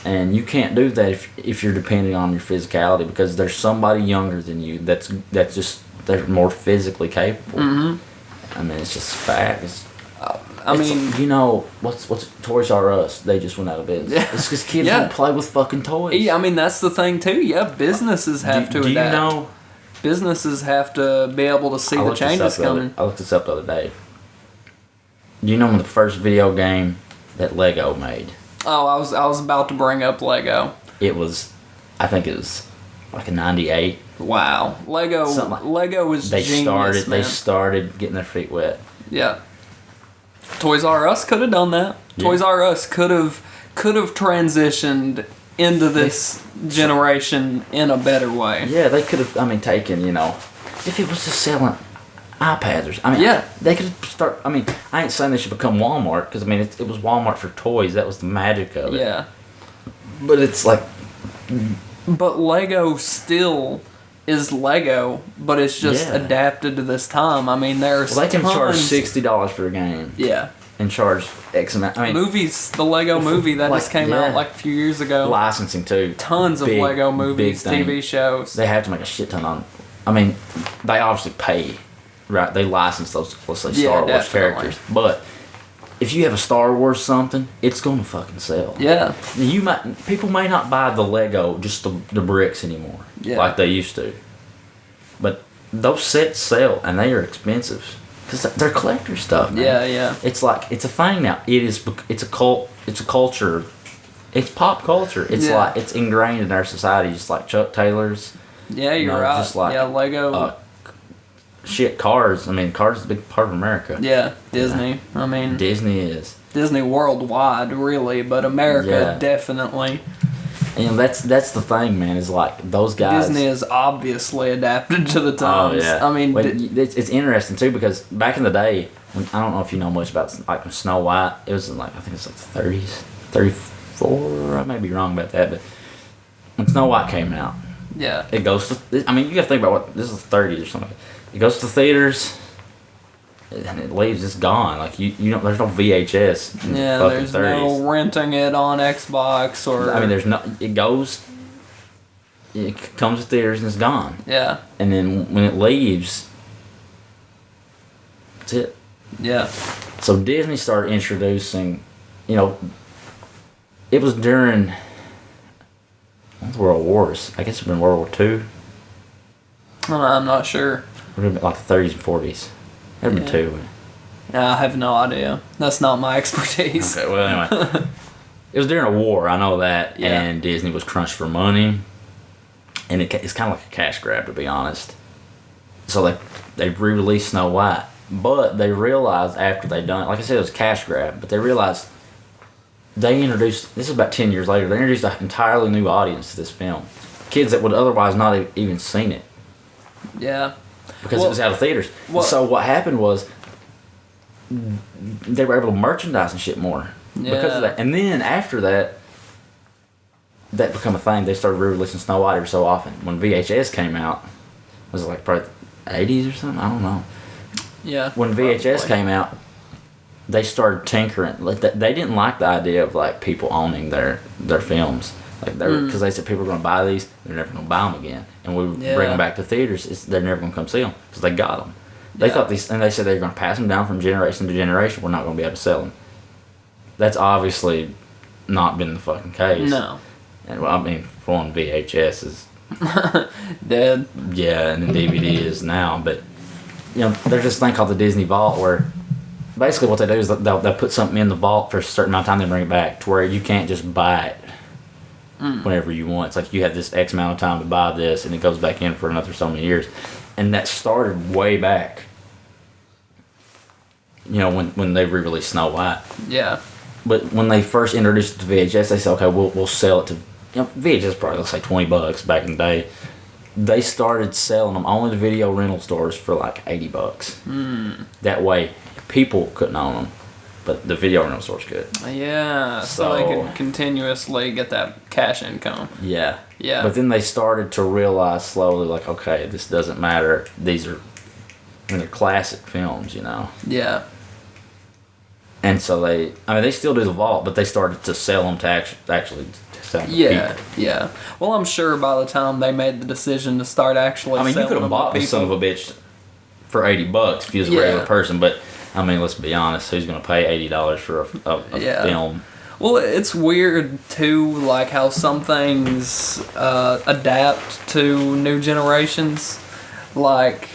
And you can't do that if you're depending on your physicality, because there's somebody younger than you that's just they're more physically capable. I mean, it's just fact. I mean, you know, what's Toys R Us? They just went out of business. Yeah. It's because kids don't play with fucking toys. Yeah, I mean, that's the thing too. Yeah, businesses have to adapt. Do you know? Businesses have to be able to see the changes coming. I looked this up the other day. Do you know when the first video game that Lego made? Oh, I was about to bring up Lego. It was, I think it was like a 98. Wow, Lego was genius, man. They started getting their feet wet. Yeah. Toys R Us could have done that. Yeah. Toys R Us could have transitioned into this generation in a better way. Yeah, they could have. I mean, taken, you know, if it was just selling iPads or they could start. I mean, I ain't saying they should become Walmart, because I mean it was Walmart for toys. That was the magic of it. Yeah. But it's like. But Lego still is Lego, but it's just adapted to this time. I mean, there's they can charge $60 for a game. Yeah. And charge X amount. I mean, movies, the Lego movie that just came out like a few years ago. Licensing too. Tons of Lego movies, TV shows. They have to make a shit ton on. I mean, they obviously pay, right? They license those, let's say, Star Wars characters. But if you have a Star Wars something, it's gonna fucking sell. Yeah. People may not buy the Lego, just the bricks anymore, like they used to. But those sets sell, and they are expensive. Because they're collector stuff, man. Yeah. It's like, it's a thing now. It's a cult. It's a culture. It's pop culture. It's like, it's ingrained in our society, just like Chuck Taylor's. Yeah, you're right. Just like, Lego. Cars. I mean, cars is a big part of America. Yeah, Disney. I mean, Disney is. Disney worldwide, really, but America definitely. And that's the thing, man, is like those guys. Disney is obviously adapted to the times. Oh, yeah. I mean, it's interesting too, because back in the day, I don't know if you know much about like Snow White. It was in like, I think it's like the 30s, 34. I may be wrong about that, but when Snow White came out, it goes to. I mean, you got to think about what this is, the 30s or something. It goes to theaters. And it leaves, it's gone. Like you know, there's no VHS. In the there's 30s. No renting it on Xbox or. I mean, there's no. It goes. It comes to theaters and it's gone. Yeah. And then when it leaves, that's it. Yeah. So Disney started introducing, you know, it was during the World Wars. I guess it's been World War II. I'm not sure. Like the 30s and 40s. There have been two. I have no idea. That's not my expertise. Okay, well, anyway. It was during a war, I know that. Yeah. And Disney was crunched for money. And it's kind of like a cash grab, to be honest. So they re-released Snow White. But they realized after they done it, like I said, it was a cash grab, but they realized they introduced, this is about 10 years later, they introduced an entirely new audience to this film. Kids that would otherwise not have even seen it. Yeah. Because it was out of theaters. So what happened was they were able to merchandise and shit more because of that. And then after that became a thing. They started re-releasing Snow White every so often. When VHS came out, was it like probably the 80s or something? I don't know. Yeah. When VHS came out, they started tinkering. Like they didn't like the idea of like people owning their films. Like because they said people are going to buy these, they're never going to buy them again, and we bring them back to theaters. They're never going to come see them because they got them. They thought these, and they said they're going to pass them down from generation to generation. We're not going to be able to sell them. That's obviously not been the fucking case. No. And well, I mean, for one, VHS is dead. Yeah, and then DVD is now. But you know, there's this thing called the Disney Vault where basically what they do is they'll put something in the vault for a certain amount of time, then bring it back to where you can't just buy it. Whenever you want. It's like you have this X amount of time to buy this, and it goes back in for another so many years. And that started way back. You know, when they re-released Snow White. Yeah. But when they first introduced it to VHS, they said, okay, we'll sell it to, you know, VHS probably, let's say $20 back in the day. They started selling them only to video rental stores for like $80. That way, people couldn't own them. But the video rental stores could. Yeah, so they could continuously get that cash income. Yeah. Yeah. But then they started to realize slowly, like, okay, this doesn't matter. These are, they're classic films, you know. Yeah. And so they still do the vault, but they started to sell them to actually sell them to Yeah, people. yeah. Well, I'm sure by the time they made the decision to start actually I mean, you selling could have them bought to this son of people, a bitch for $80 if you was a regular person, but I mean, let's be honest, who's going to pay $80 for a film? Well, it's weird too, like how some things adapt to new generations. Like,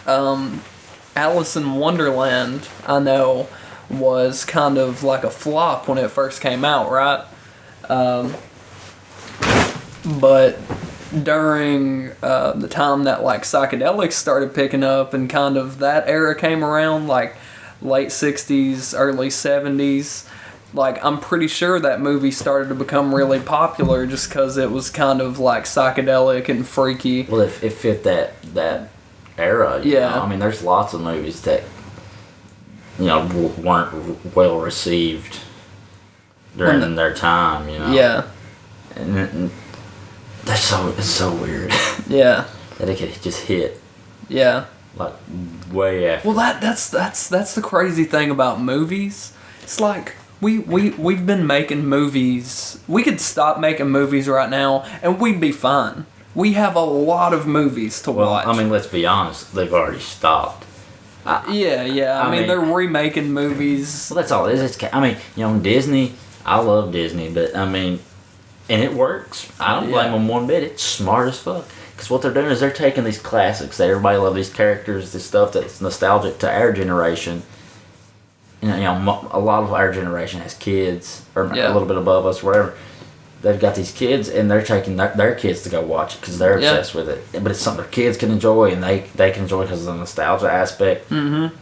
Alice in Wonderland, I know, was kind of like a flop when it first came out, right? But during the time that like psychedelics started picking up and kind of that era came around, like late 60s, early 70s, like I'm pretty sure that movie started to become really popular just because it was kind of like psychedelic and freaky. Well, it fit that era. You know? I mean, there's lots of movies that weren't well received during their time. You know. Yeah. And it's so weird. Yeah. That it could just hit. Yeah. Like way after. Well, that's the crazy thing about movies. It's like we've been making movies. We could stop making movies right now and we'd be fine. We have a lot of movies to watch. I mean, let's be honest. They've already stopped. Yeah. I mean, they're remaking movies. Well, that's all it is. Disney. I love Disney, but I mean, and it works. I don't blame them one bit. It's smart as fuck. Because what they're doing is they're taking these classics that everybody loves, these characters, this stuff that's nostalgic to our generation. A lot of our generation has kids, or a little bit above us, or whatever. They've got these kids, and they're taking their kids to go watch it because they're obsessed with it. But it's something their kids can enjoy, and they can enjoy because of the nostalgia aspect. Mm-hmm.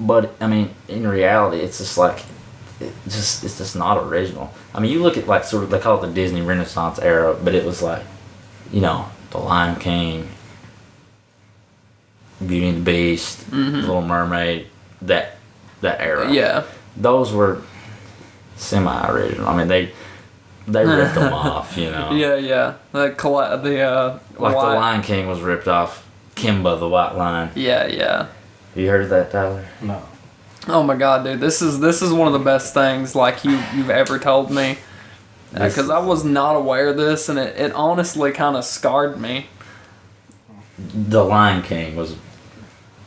But I mean, in reality, it's just like it's just not original. I mean, you look at like sort of they call it the Disney Renaissance era, but it was like, The Lion King, Beauty and the Beast, Little Mermaid, that era. Yeah. Those were semi-original. I mean, they ripped them off, Yeah. Like the Lion King was ripped off Kimba the White Lion. Yeah. You heard of that, Tyler? No. Oh my god, dude! This is one of the best things like you've ever told me. Because I was not aware of this, and it honestly kind of scarred me. The Lion King was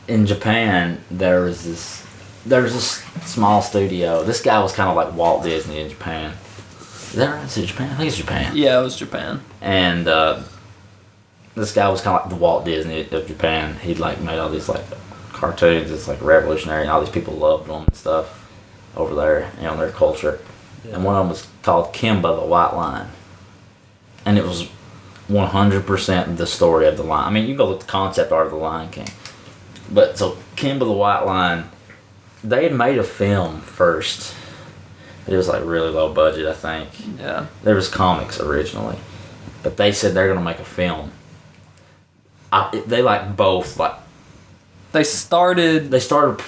in Japan. There was this small studio. This guy was kind of like Walt Disney in Japan. Is that right? Is it Japan? I think it's Japan. Yeah, it was Japan. And this guy was kind of like the Walt Disney of Japan. He'd like made all these like cartoons. It's like revolutionary, and all these people loved them and stuff over there, their culture. Yeah. And one of them was called Kimba the White Lion, and it was 100% the story of the lion. I mean, you go look at the concept art of the Lion King, but so Kimba the White Lion, they had made a film first. It was like really low budget, I think. Yeah. There was comics originally, but they said they're gonna make a film. They like both like. They started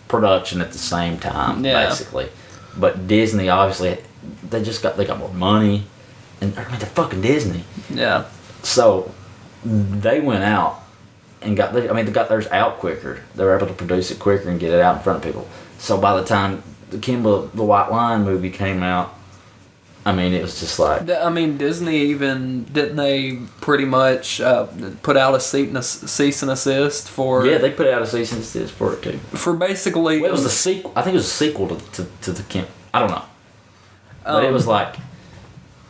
production at the same time, basically. But Disney obviously they got more money, and I mean they're fucking Disney. Yeah. So they went out and they got theirs out quicker. They were able to produce it quicker and get it out in front of people. So by the time the Kimba the White Lion movie came out, I mean it was just like. I mean Disney even didn't they pretty much put out a cease and assist for. Yeah, they put out a cease and desist for it too. For basically. Well, it was the sequel. I think it was a sequel to the Kim. I don't know. But it was like.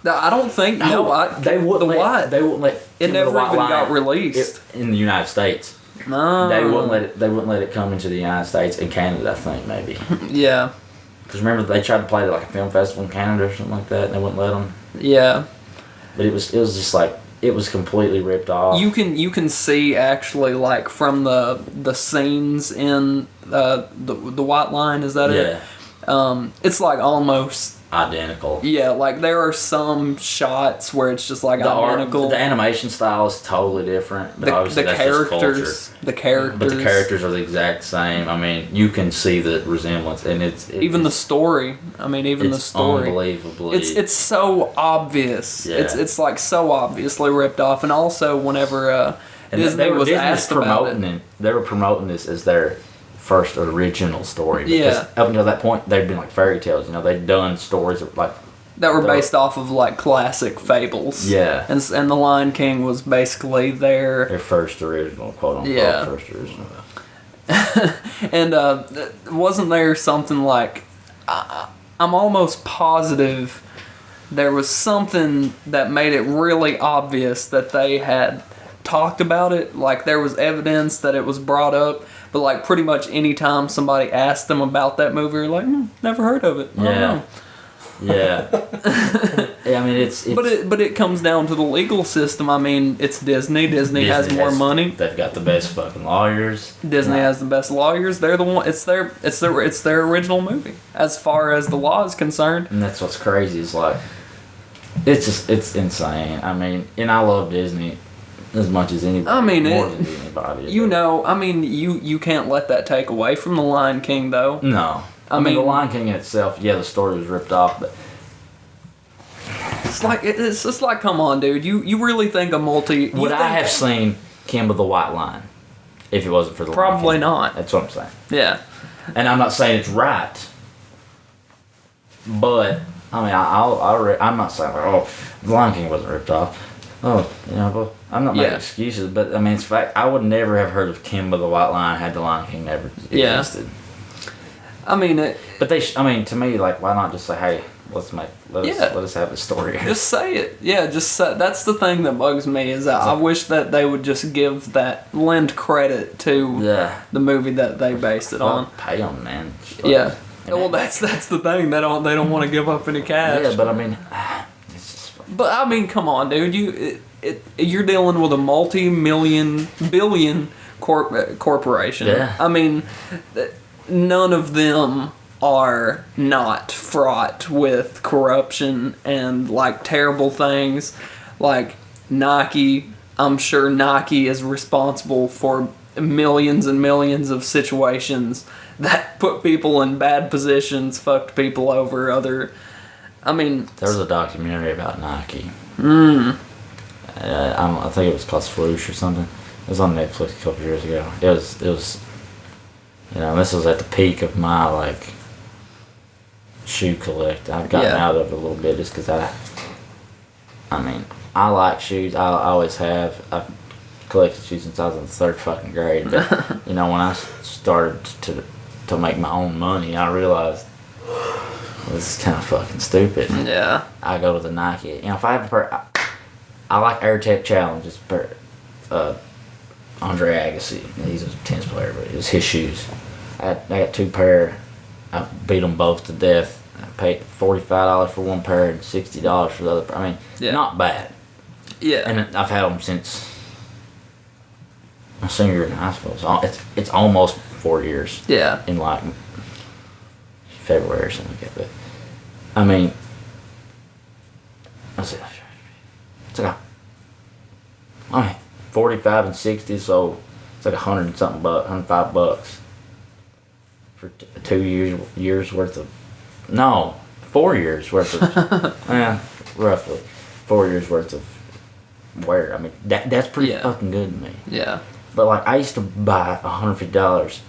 I don't think they wouldn't let it never even got released in the United States. No. They wouldn't let it come into the United States and Canada, I think maybe. Yeah. Because remember they tried to play it at like a film festival in Canada or something like that, and they wouldn't let them. Yeah. But it was just like it was completely ripped off. You can see actually like from the scenes in the White Line, is that it? Yeah. It's like almost identical. Yeah, like there are some shots where it's just like identical. The animation style is totally different, but obviously that's just culture. The characters. But the characters are the exact same. I mean, you can see the resemblance, and even the story. I mean, even the story. Unbelievably. It's so obvious. Yeah. It's like so obviously ripped off, and also whenever Disney was asked about it, they were promoting this as their first original story. Because Yeah. up until that point, they'd been like fairy tales. You know, they'd done stories of like that were based off of like classic fables. Yeah. And the Lion King was basically their first original, quote unquote, Yeah. first original. And wasn't there something like I'm almost positive there was something that made it really obvious that they had talked about it, like there was evidence that it was brought up, but like pretty much any time somebody asked them about that movie, they're like, never heard of it. I don't know. Yeah. Yeah, I mean it's but it comes down to the legal system. I mean, it's Disney. Disney has more money. They've got the best fucking lawyers. Disney has the best lawyers. They're the one. It's their original movie as far as the law is concerned. And that's what's crazy is like it's insane. I mean, and I love Disney as much as anybody. I mean, more than anybody. You know, I mean, you can't let that take away from the Lion King though. No. I mean, the Lion King in itself, yeah, the story was ripped off, but it's just like, come on, dude. You really think would I have seen Kimba the White Lion if it wasn't for the Lion King? Probably not. That's what I'm saying. Yeah. And I'm not saying it's right, but I mean, I'm not saying like, oh, the Lion King wasn't ripped off. Oh, you know, but I'm not making excuses, but I mean, it's fact. I would never have heard of Kimba the White Lion had the Lion King never existed. I mean, but to me, like, why not just say, hey, let us have the story. Just say it. Yeah, just say. That's the thing that bugs me is that I wish that they would just lend credit to the movie that they based it on. Pay them, man. Yeah. Well, that's the thing. They don't want to give up any cash. Yeah, but I mean, it's just. But I mean, come on, dude. You're dealing with a multi-billion corporation. Yeah. I mean, none of them are not fraught with corruption and like terrible things. Like Nike, I'm sure Nike is responsible for millions and millions of situations that put people in bad positions, fucked people over. I mean, there was a documentary about Nike. I think it was called Swoosh or something. It was on Netflix a couple years ago. It was. You know, this was at the peak of my like shoe collect. I've gotten out of it a little bit just because I mean, I like shoes. I always have. I've collected shoes since I was in the third fucking grade. But you know, when I started to make my own money, I realized this is kind of fucking stupid. Yeah. I go to the Nike. You know, if I have a pair, I like Air Tech Challenge. It's a pair. Andre Agassi, he's a tennis player, but it was his shoes. I got two pair. I beat them both to death. I paid $45 for one pair and $60 for the other pair. I mean, not bad. Yeah. And I've had them since my senior year in high school. So it's almost 4 years. Yeah. In like February or something like that. But I mean, it's like I mean, 45 and 60, so it's like $100 and something $105 for 2 years worth of 4 years worth of roughly 4 years worth of wear. I mean that's pretty fucking good to me. Yeah. But like I used to buy $150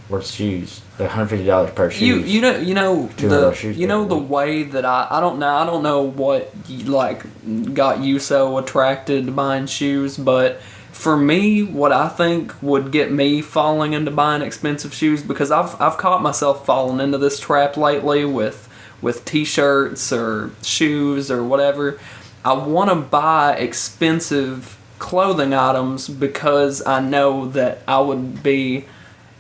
worth of shoes, like $150 per shoe. You know the way that I don't know what like got you so attracted to buying shoes, but for me, what I think would get me falling into buying expensive shoes, because I've caught myself falling into this trap lately with t-shirts or shoes or whatever. I want to buy expensive clothing items because I know that I would be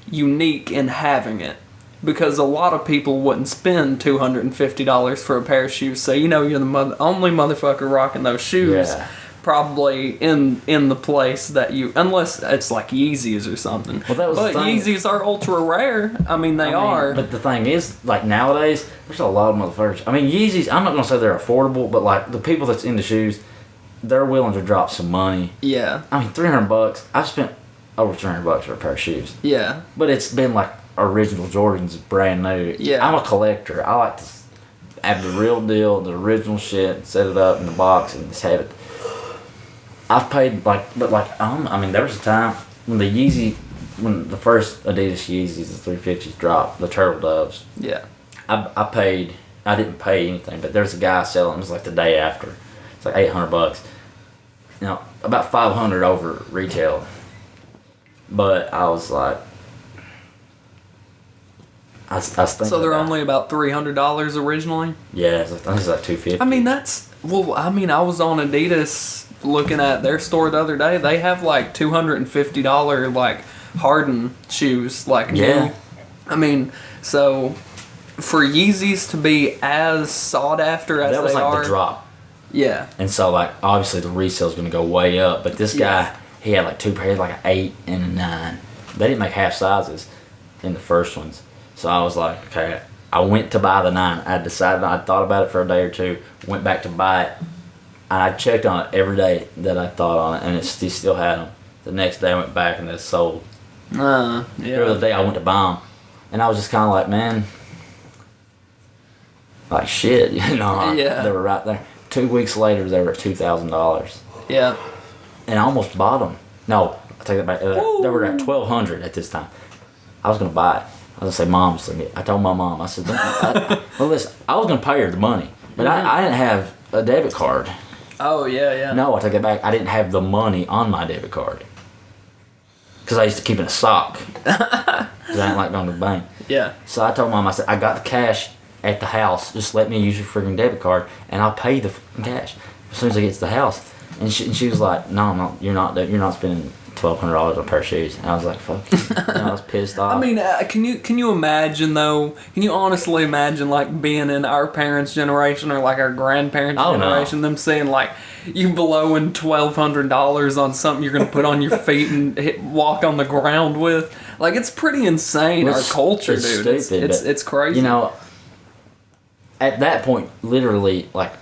unique in having it, because a lot of people wouldn't spend $250 for a pair of shoes. So you're the only motherfucker rocking those shoes, probably in the place that you, unless it's like Yeezys or something. Well, that was but the thing. Yeezys are ultra rare. I mean, they are. But the thing is, like nowadays, there's a lot of motherfuckers. I mean, Yeezys. I'm not gonna say they're affordable, but like the people that's into shoes, they're willing to drop some money. Yeah. I mean, $300. I've spent over $300 for a pair of shoes. Yeah. But it's been like original Jordans, brand new. Yeah. I'm a collector. I like to have the real deal, the original shit, set it up in the box, and just have it. I've paid I mean, there was a time when the Yeezy when the first Adidas Yeezys, the 350s dropped, the Turtle Doves. Yeah. I didn't pay anything, but there's a guy selling them. It was like the day after. It's like $800. About $500 over retail. But I was like, I was thinking. So they're only about $300 originally. Yeah, I think it's like $250. I mean, I was on Adidas looking at their store the other day. They have like $250 like Harden shoes, like Yeah. new. I mean, so for Yeezys to be as sought after as that was they like are, the drop. yeah, And so, like, obviously the resale's going to go way up. But this guy, he had like two pairs, like an 8 and a 9. They didn't make half sizes in the first ones. So I was like, okay, I went to buy the 9. I decided, I thought about it for a day or two, went back to buy it. And I checked on it every day that I thought on it, and he still had them. The next day I went back and they sold. yeah. The other day I went to buy them. And I was just kind of like, man, like shit, Yeah. They were right there. 2 weeks later, they were at $2,000. Yeah. And I almost bought them. No, I take that back. They were at $1,200 at this time. I was gonna buy it. I was gonna say, Mom, I told my mom. I said, well, listen, I was gonna pay her the money, but I didn't have a debit card. Oh yeah. No, I take it back. I didn't have the money on my debit card because I used to keep it in a sock. Because I didn't like going to the bank. Yeah. So I told Mom, I said, I got the cash at the house. Just let me use your freaking debit card, and I'll pay the freaking cash as soon as I get to the house. And she was like, no, you're not spending $1,200 on a pair of shoes. And I was like, fuck you. And I was pissed off. I mean, can you imagine though? Can you honestly imagine like being in our parents' generation or like our grandparents' generation? Them saying like you blowing $1,200 on something you're gonna put on your feet and walk on the ground with. Like it's pretty insane. Our culture, it's dude. Stupid, it's crazy. At that point, literally, like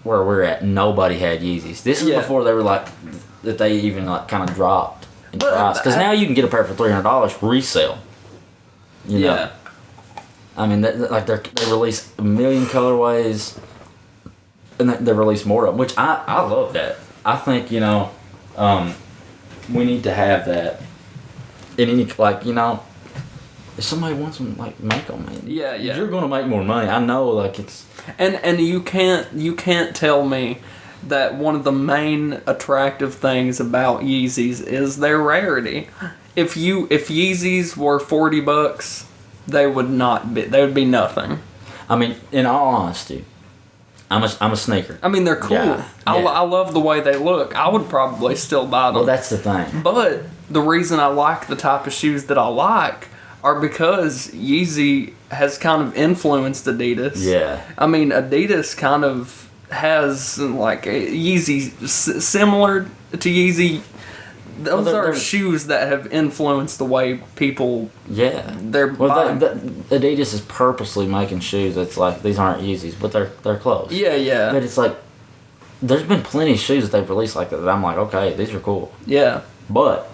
where we're at, nobody had Yeezys. This is before they were like that. They even like kind of dropped in price because now you can get a pair for $300 resale. Yeah. I mean, they release a million colorways, and they release more of them, which I love that. I think we need to have that in any if somebody wants them, like, make them, man. Yeah. You're gonna make more money. I know, like it's. And you can't tell me that one of the main attractive things about Yeezys is their rarity. If Yeezys were $40, they would be nothing. I mean, in all honesty, I'm a sneaker. I mean, they're cool. Yeah. I love the way they look. I would probably still buy them. Well, that's the thing. But the reason I like the type of shoes that I like are because Yeezy has kind of influenced Adidas. Yeah. I mean, Adidas kind of has like Yeezy similar to Yeezy. Those are shoes that have influenced the way people. Yeah. They're buying. Adidas is purposely making shoes that's like these aren't Yeezys, but they're close. Yeah. But it's like there's been plenty of shoes that they've released like that I'm like, okay, these are cool. Yeah. But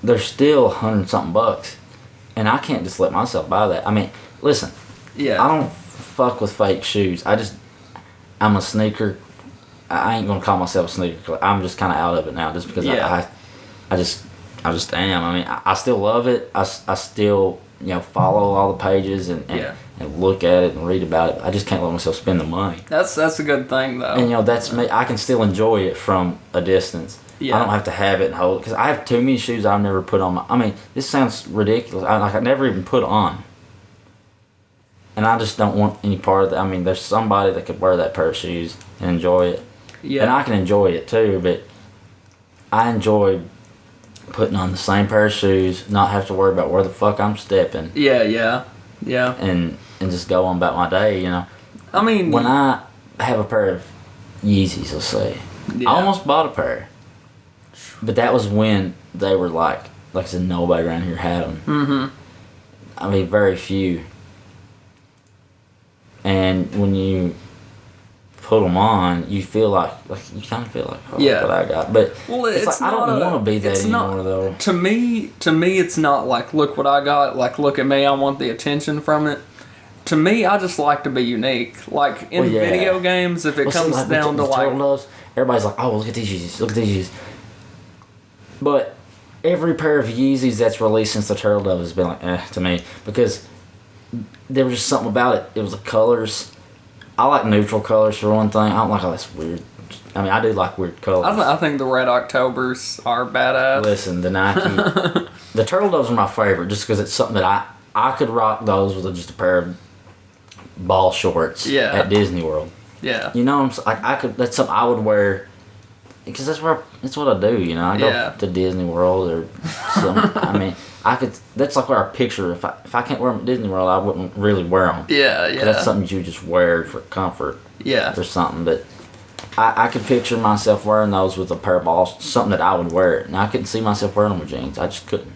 they're still $100-something. And I can't just let myself buy that. I mean, listen. Yeah. I don't fuck with fake shoes. I'm a sneaker. I ain't gonna call myself a sneaker. I'm just kind of out of it now, just because I just am. I mean, I still love it. I still follow all the pages and look at it and read about it. I just can't let myself spend the money. That's a good thing though. And that's me. I can still enjoy it from a distance. Yeah. I don't have to have it and hold it because I have too many shoes I've never put on. I mean, this sounds ridiculous. I never even put on. And I just don't want any part of that. I mean, there's somebody that could wear that pair of shoes and enjoy it. Yeah. And I can enjoy it too, but I enjoy putting on the same pair of shoes, not have to worry about where the fuck I'm stepping. Yeah. And just go on about my day, I mean, when I have a pair of Yeezys, let's say, I almost bought a pair. But that was when they were like I said, nobody around here had them. Mm-hmm. I mean, very few. And when you put them on, you feel like you kind of feel like, oh, look what I got. But it's like, I don't want to be that anymore, though. To me, it's not like, look what I got. Like, look at me. I want the attention from it. To me, I just like to be unique. Like in video games, if it comes down to like, Turtle Doves, everybody's like, oh, look at these Yeezys, look at these Yeezys. But every pair of Yeezys that's released since the Turtle Dove has been like, to me. Because there was just something about it. It was the colors. I like neutral colors for one thing. I don't like all this weird. I mean, I do like weird colors. I think the Red Octobers are badass. Listen, the Nike, the Turtle Doves are my favorite, just because it's something that I could rock those with just a pair of ball shorts at Disney World. Yeah. You know, I could. That's something I would wear, because that's what I do. You know, I go to Disney World or some. I mean, I could. That's like where I picture. If I can't wear them at Disney World, I wouldn't really wear them. Yeah, yeah. That's something you just wear for comfort. Yeah. Or something, but I could picture myself wearing those with a pair of balls, something that I would wear. And I couldn't see myself wearing them with jeans. I just couldn't.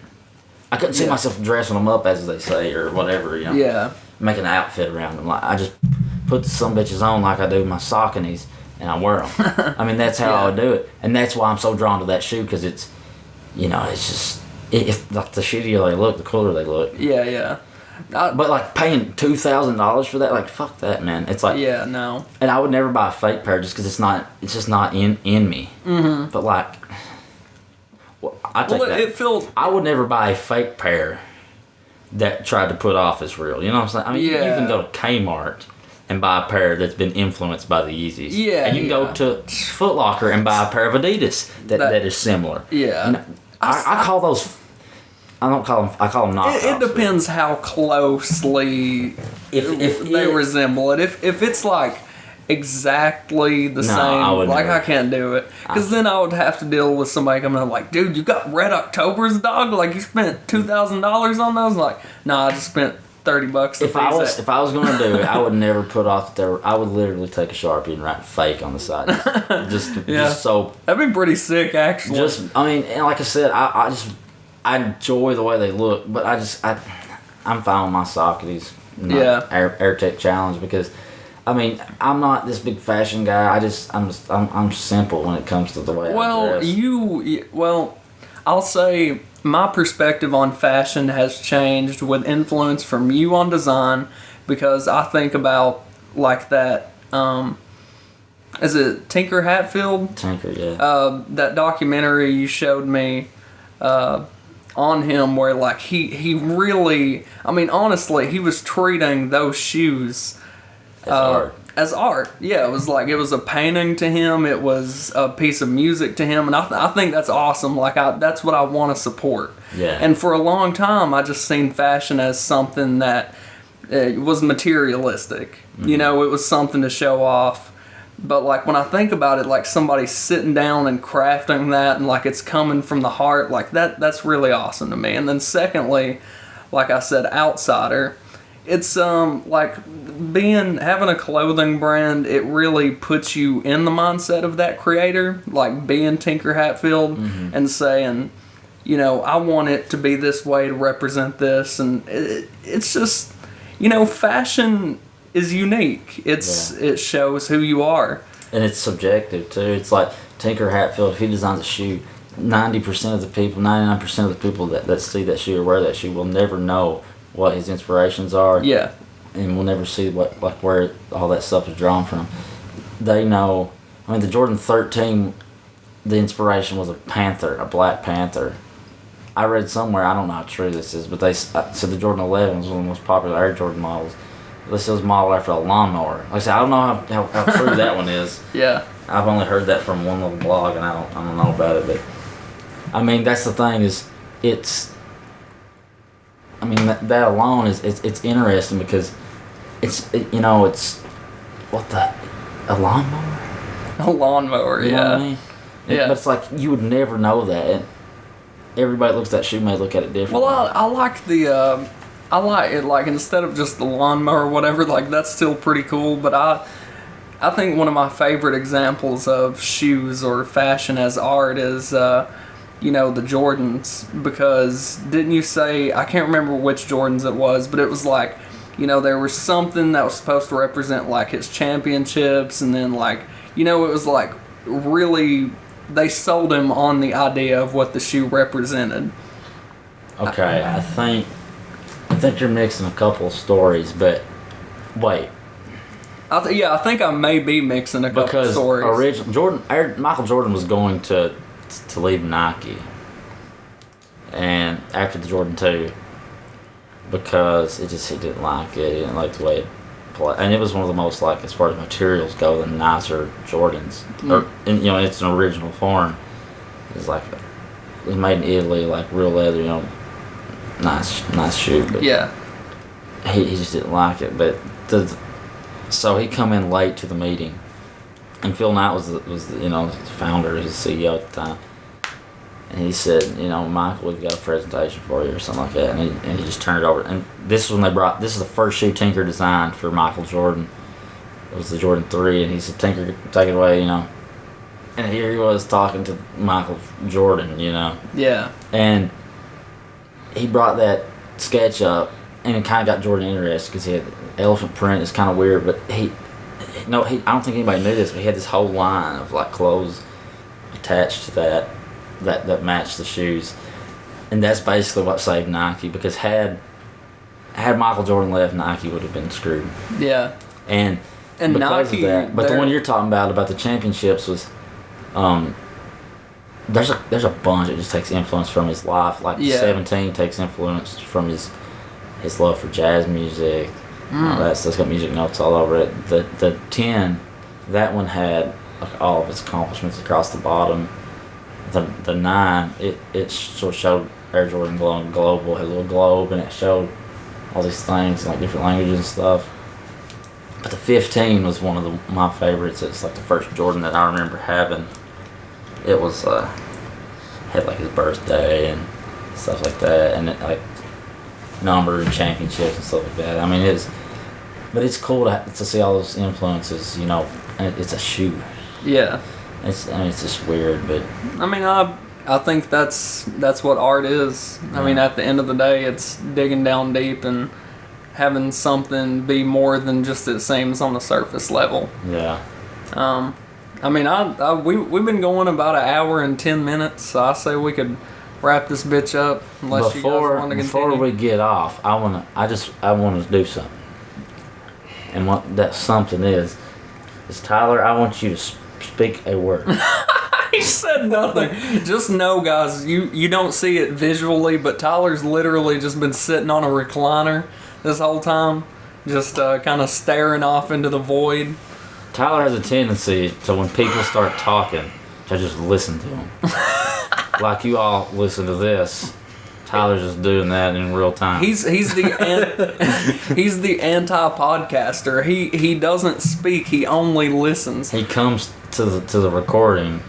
I couldn't see myself dressing them up, as they say, or whatever. You know. Yeah. Make an outfit around them. Like, I just put some bitches on like I do my Sauconys, and I wear them. I mean, that's how I would do it, and that's why I'm so drawn to that shoe, because it's, you know, it's just if like the shittier they look, the cooler they look. Yeah, yeah. But like paying $2,000 for that, like fuck that, man. It's like no. And I would never buy a fake pair just because it's just not in me. Mm-hmm. But like, it feels. I would never buy a fake pair that tried to put off as real. You know what I'm saying? I mean, you can go to Kmart and buy a pair that's been influenced by the Yeezys. Yeah. And you can go to Foot Locker and buy a pair of Adidas that is similar. Yeah. And I call those. I don't call them. I call them knockoffs. It depends how closely if they resemble it. If it's like exactly the same, I can't do it, because then I would have to deal with somebody coming up like, dude, you got Red Octobers, dog? Like, you spent $2,000 on those? Like, nah, I just spent $30. If I was going to do it, I would never put off that. I would literally take a Sharpie and write fake on the side, just so. That'd be pretty sick, actually. I mean, and like I said, I enjoy the way they look, but I'm fine with my Sauconys. AirTech Challenge, because I mean, I'm not this big fashion guy. I'm simple when it comes to the way I dress. I'll say my perspective on fashion has changed with influence from you on design, because I think about like that. Is it Tinker Hatfield? Tinker, yeah. That documentary you showed me. On him, where like he really, I mean, honestly, he was treating those shoes as art. Yeah, it was a painting to him. It was a piece of music to him, and I think that's awesome. Like, that's what I want to support. Yeah. And for a long time, I just seen fashion as something that was materialistic. Mm-hmm. You know, it was something to show off. But like, when I think about it, like somebody sitting down and crafting that, and like it's coming from the heart, like that's really awesome to me. And then secondly, like I said, outsider, it's like having a clothing brand, it really puts you in the mindset of that creator, like being Tinker Hatfield, mm-hmm. and saying, you know, I want it to be this way to represent this. And it's just, you know, fashion is unique. It shows who you are, and it's subjective too. It's like Tinker Hatfield, if he designs a shoe, 90% of the people, 99% of the people that see that shoe or wear that shoe will never know what his inspirations are. Yeah, and will never see where all that stuff is drawn from. They know. I mean, the Jordan 13, the inspiration was a black panther. I read somewhere, I don't know how true this is, but they said the Jordan 11 was one of the most popular Air Jordan models. This was modeled after a lawnmower. Like I said, I don't know how true that one is. Yeah. I've only heard that from one little blog, and I don't know about it. But I mean, that's the thing I mean, that alone it's interesting, because it's a lawnmower. A lawnmower, you know what I mean? But it's like you would never know that. And everybody that looks at that shoe may look at it differently. Well, I like it, like, instead of just the lawnmower or whatever, like, that's still pretty cool. But I think one of my favorite examples of shoes or fashion as art is, you know, the Jordans. Because didn't you say, I can't remember which Jordans it was, but it was like, you know, there was something that was supposed to represent, like, his championships. And then, like, you know, it was like really, they sold him on the idea of what the shoe represented. Okay, I think you're mixing a couple of stories, but wait. I think I may be mixing a couple of stories. Michael Jordan was going to leave Nike, and after the Jordan 2, because he didn't like it. He didn't like the way it played, and it was one of the most, like, as far as materials go, the nicer Jordans. And, you know, it's an original form. It's like it was made in Italy, like real leather. You know, nice shoe. But Yeah. he just didn't like it. But so he come in late to the meeting, and Phil Knight was the, you know, the founder, his CEO at the time. And he said, you know, Michael, we've got a presentation for you or something like that. And he just turned it over. And this is when this is the first shoe Tinker designed for Michael Jordan. It was the Jordan 3. And he said, Tinker, take it away, you know. And here he was talking to Michael Jordan, you know. Yeah. And he brought that sketch up, and it kind of got Jordan interested because he had elephant print. It's kind of weird, but I don't think anybody knew this, but he had this whole line of, like, clothes attached to that matched the shoes, and that's basically what saved Nike, because had Michael Jordan left, Nike would have been screwed. Yeah. And because Nike, of that, but the one you're talking about the championships was, there's a bunch that just takes influence from his life. Like 17 takes influence from his love for jazz music. That's got music notes all over it. The 10, that one had, like, all of its accomplishments across the bottom. The 9, it sort of showed Air Jordan Global, had a little globe, and it showed all these things in, like, different languages and stuff. But the 15 was one of my favorites. It's like the first Jordan that I remember having. It was had, like, his birthday and stuff like that, and it, like, number and championships and stuff like that. I mean, but it's cool to see all those influences, you know. And it's a shoe. Yeah. It's just weird, but I mean, I think that's what art is. I mean, at the end of the day, it's digging down deep and having something be more than just it seems on the surface level. Yeah. I mean, we've been going about an hour and 10 minutes, so I say we could wrap this bitch up unless you guys want to continue. Before we get off, I want to do something. And what that something is Tyler, I want you to speak a word. He said nothing. Just know, guys, you don't see it visually, but Tyler's literally just been sitting on a recliner this whole time, just kind of staring off into the void. Tyler has a tendency to, when people start talking, to just listen to them. Like you all listen to this. Tyler's just doing that in real time. He's the anti-podcaster. He doesn't speak. He only listens. He comes to the recording,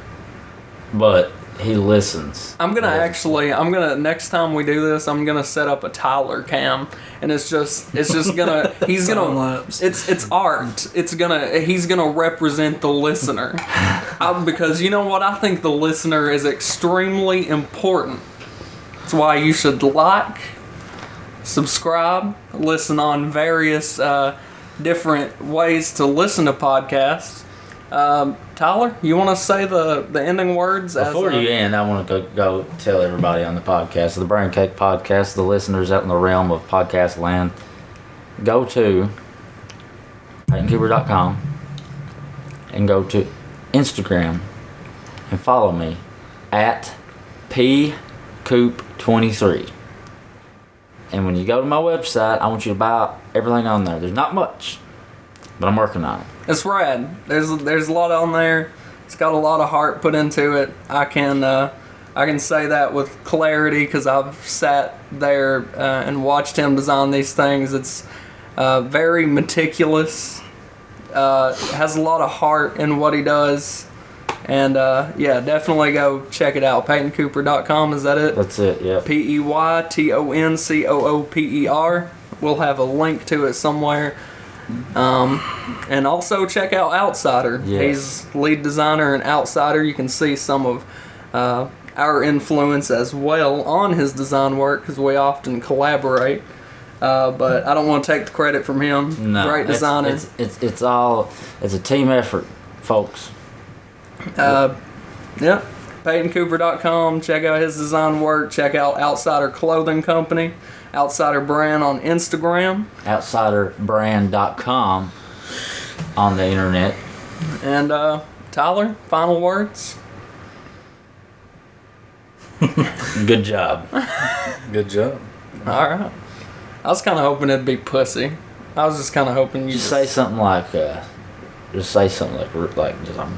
but he listens. I'm gonna next time we do this, I'm gonna set up a Tyler cam, and it's just gonna he's gonna it's art. He's gonna represent the listener, because you know what, I think the listener is extremely important. That's why you should like, subscribe, listen on various different ways to listen to podcasts. Tyler, you want to say the ending words? Before you end, I want to go tell everybody on the podcast, the Brain Cake Podcast, the listeners out in the realm of podcast land, go to PeytonCooper.com and go to Instagram and follow me at P-Coop23. And when you go to my website, I want you to buy everything on there. There's not much, but I'm working on it. It's rad. There's a lot on there. It's got a lot of heart put into it. I can say that with clarity because I've sat there and watched him design these things. It's very meticulous. Has a lot of heart in what he does. And definitely go check it out. PeytonCooper.com, is that it? That's it, yeah. PeytonCooper. We'll have a link to it somewhere. And also check out Outsider. Yes. He's lead designer and Outsider. You can see some of our influence as well on his design work because we often collaborate. But I don't want to take the credit from him. No, great designer. It's a team effort, folks. PeytonCooper.com. Check out his design work. Check out Outsider Clothing Company. Outsider Brand on Instagram. OutsiderBrand.com on the internet. And Tyler, final words? Good job. Good job. All right. I was kind of hoping it'd be pussy. I was just kind of hoping you Just say something like, just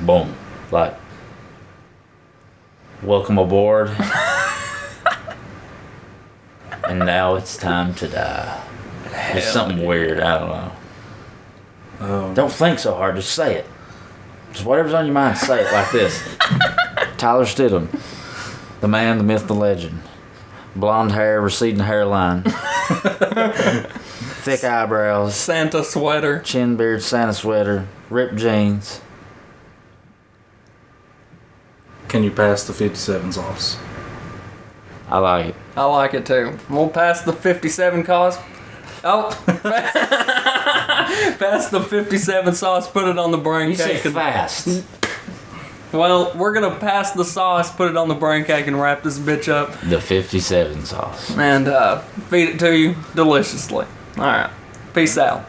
boom, like, welcome aboard. And now it's time to die. It's something weird. I don't know. Don't think so hard. Just say it. Just whatever's on your mind, say it like this. Tyler Stidham, the man, the myth, the legend. Blonde hair, receding hairline. Thick eyebrows. Santa sweater. Chin beard, Santa sweater. Ripped jeans. Can you pass the 57 sauce? I like it. I like it too. We'll pass the 57 cost. Oh. Pass the 57 sauce, put it on the brain You cake. say fast. Well, we're going to pass the sauce, put it on the brain cake, and wrap this bitch up. The 57 sauce. And feed it to you deliciously. All right. Peace out.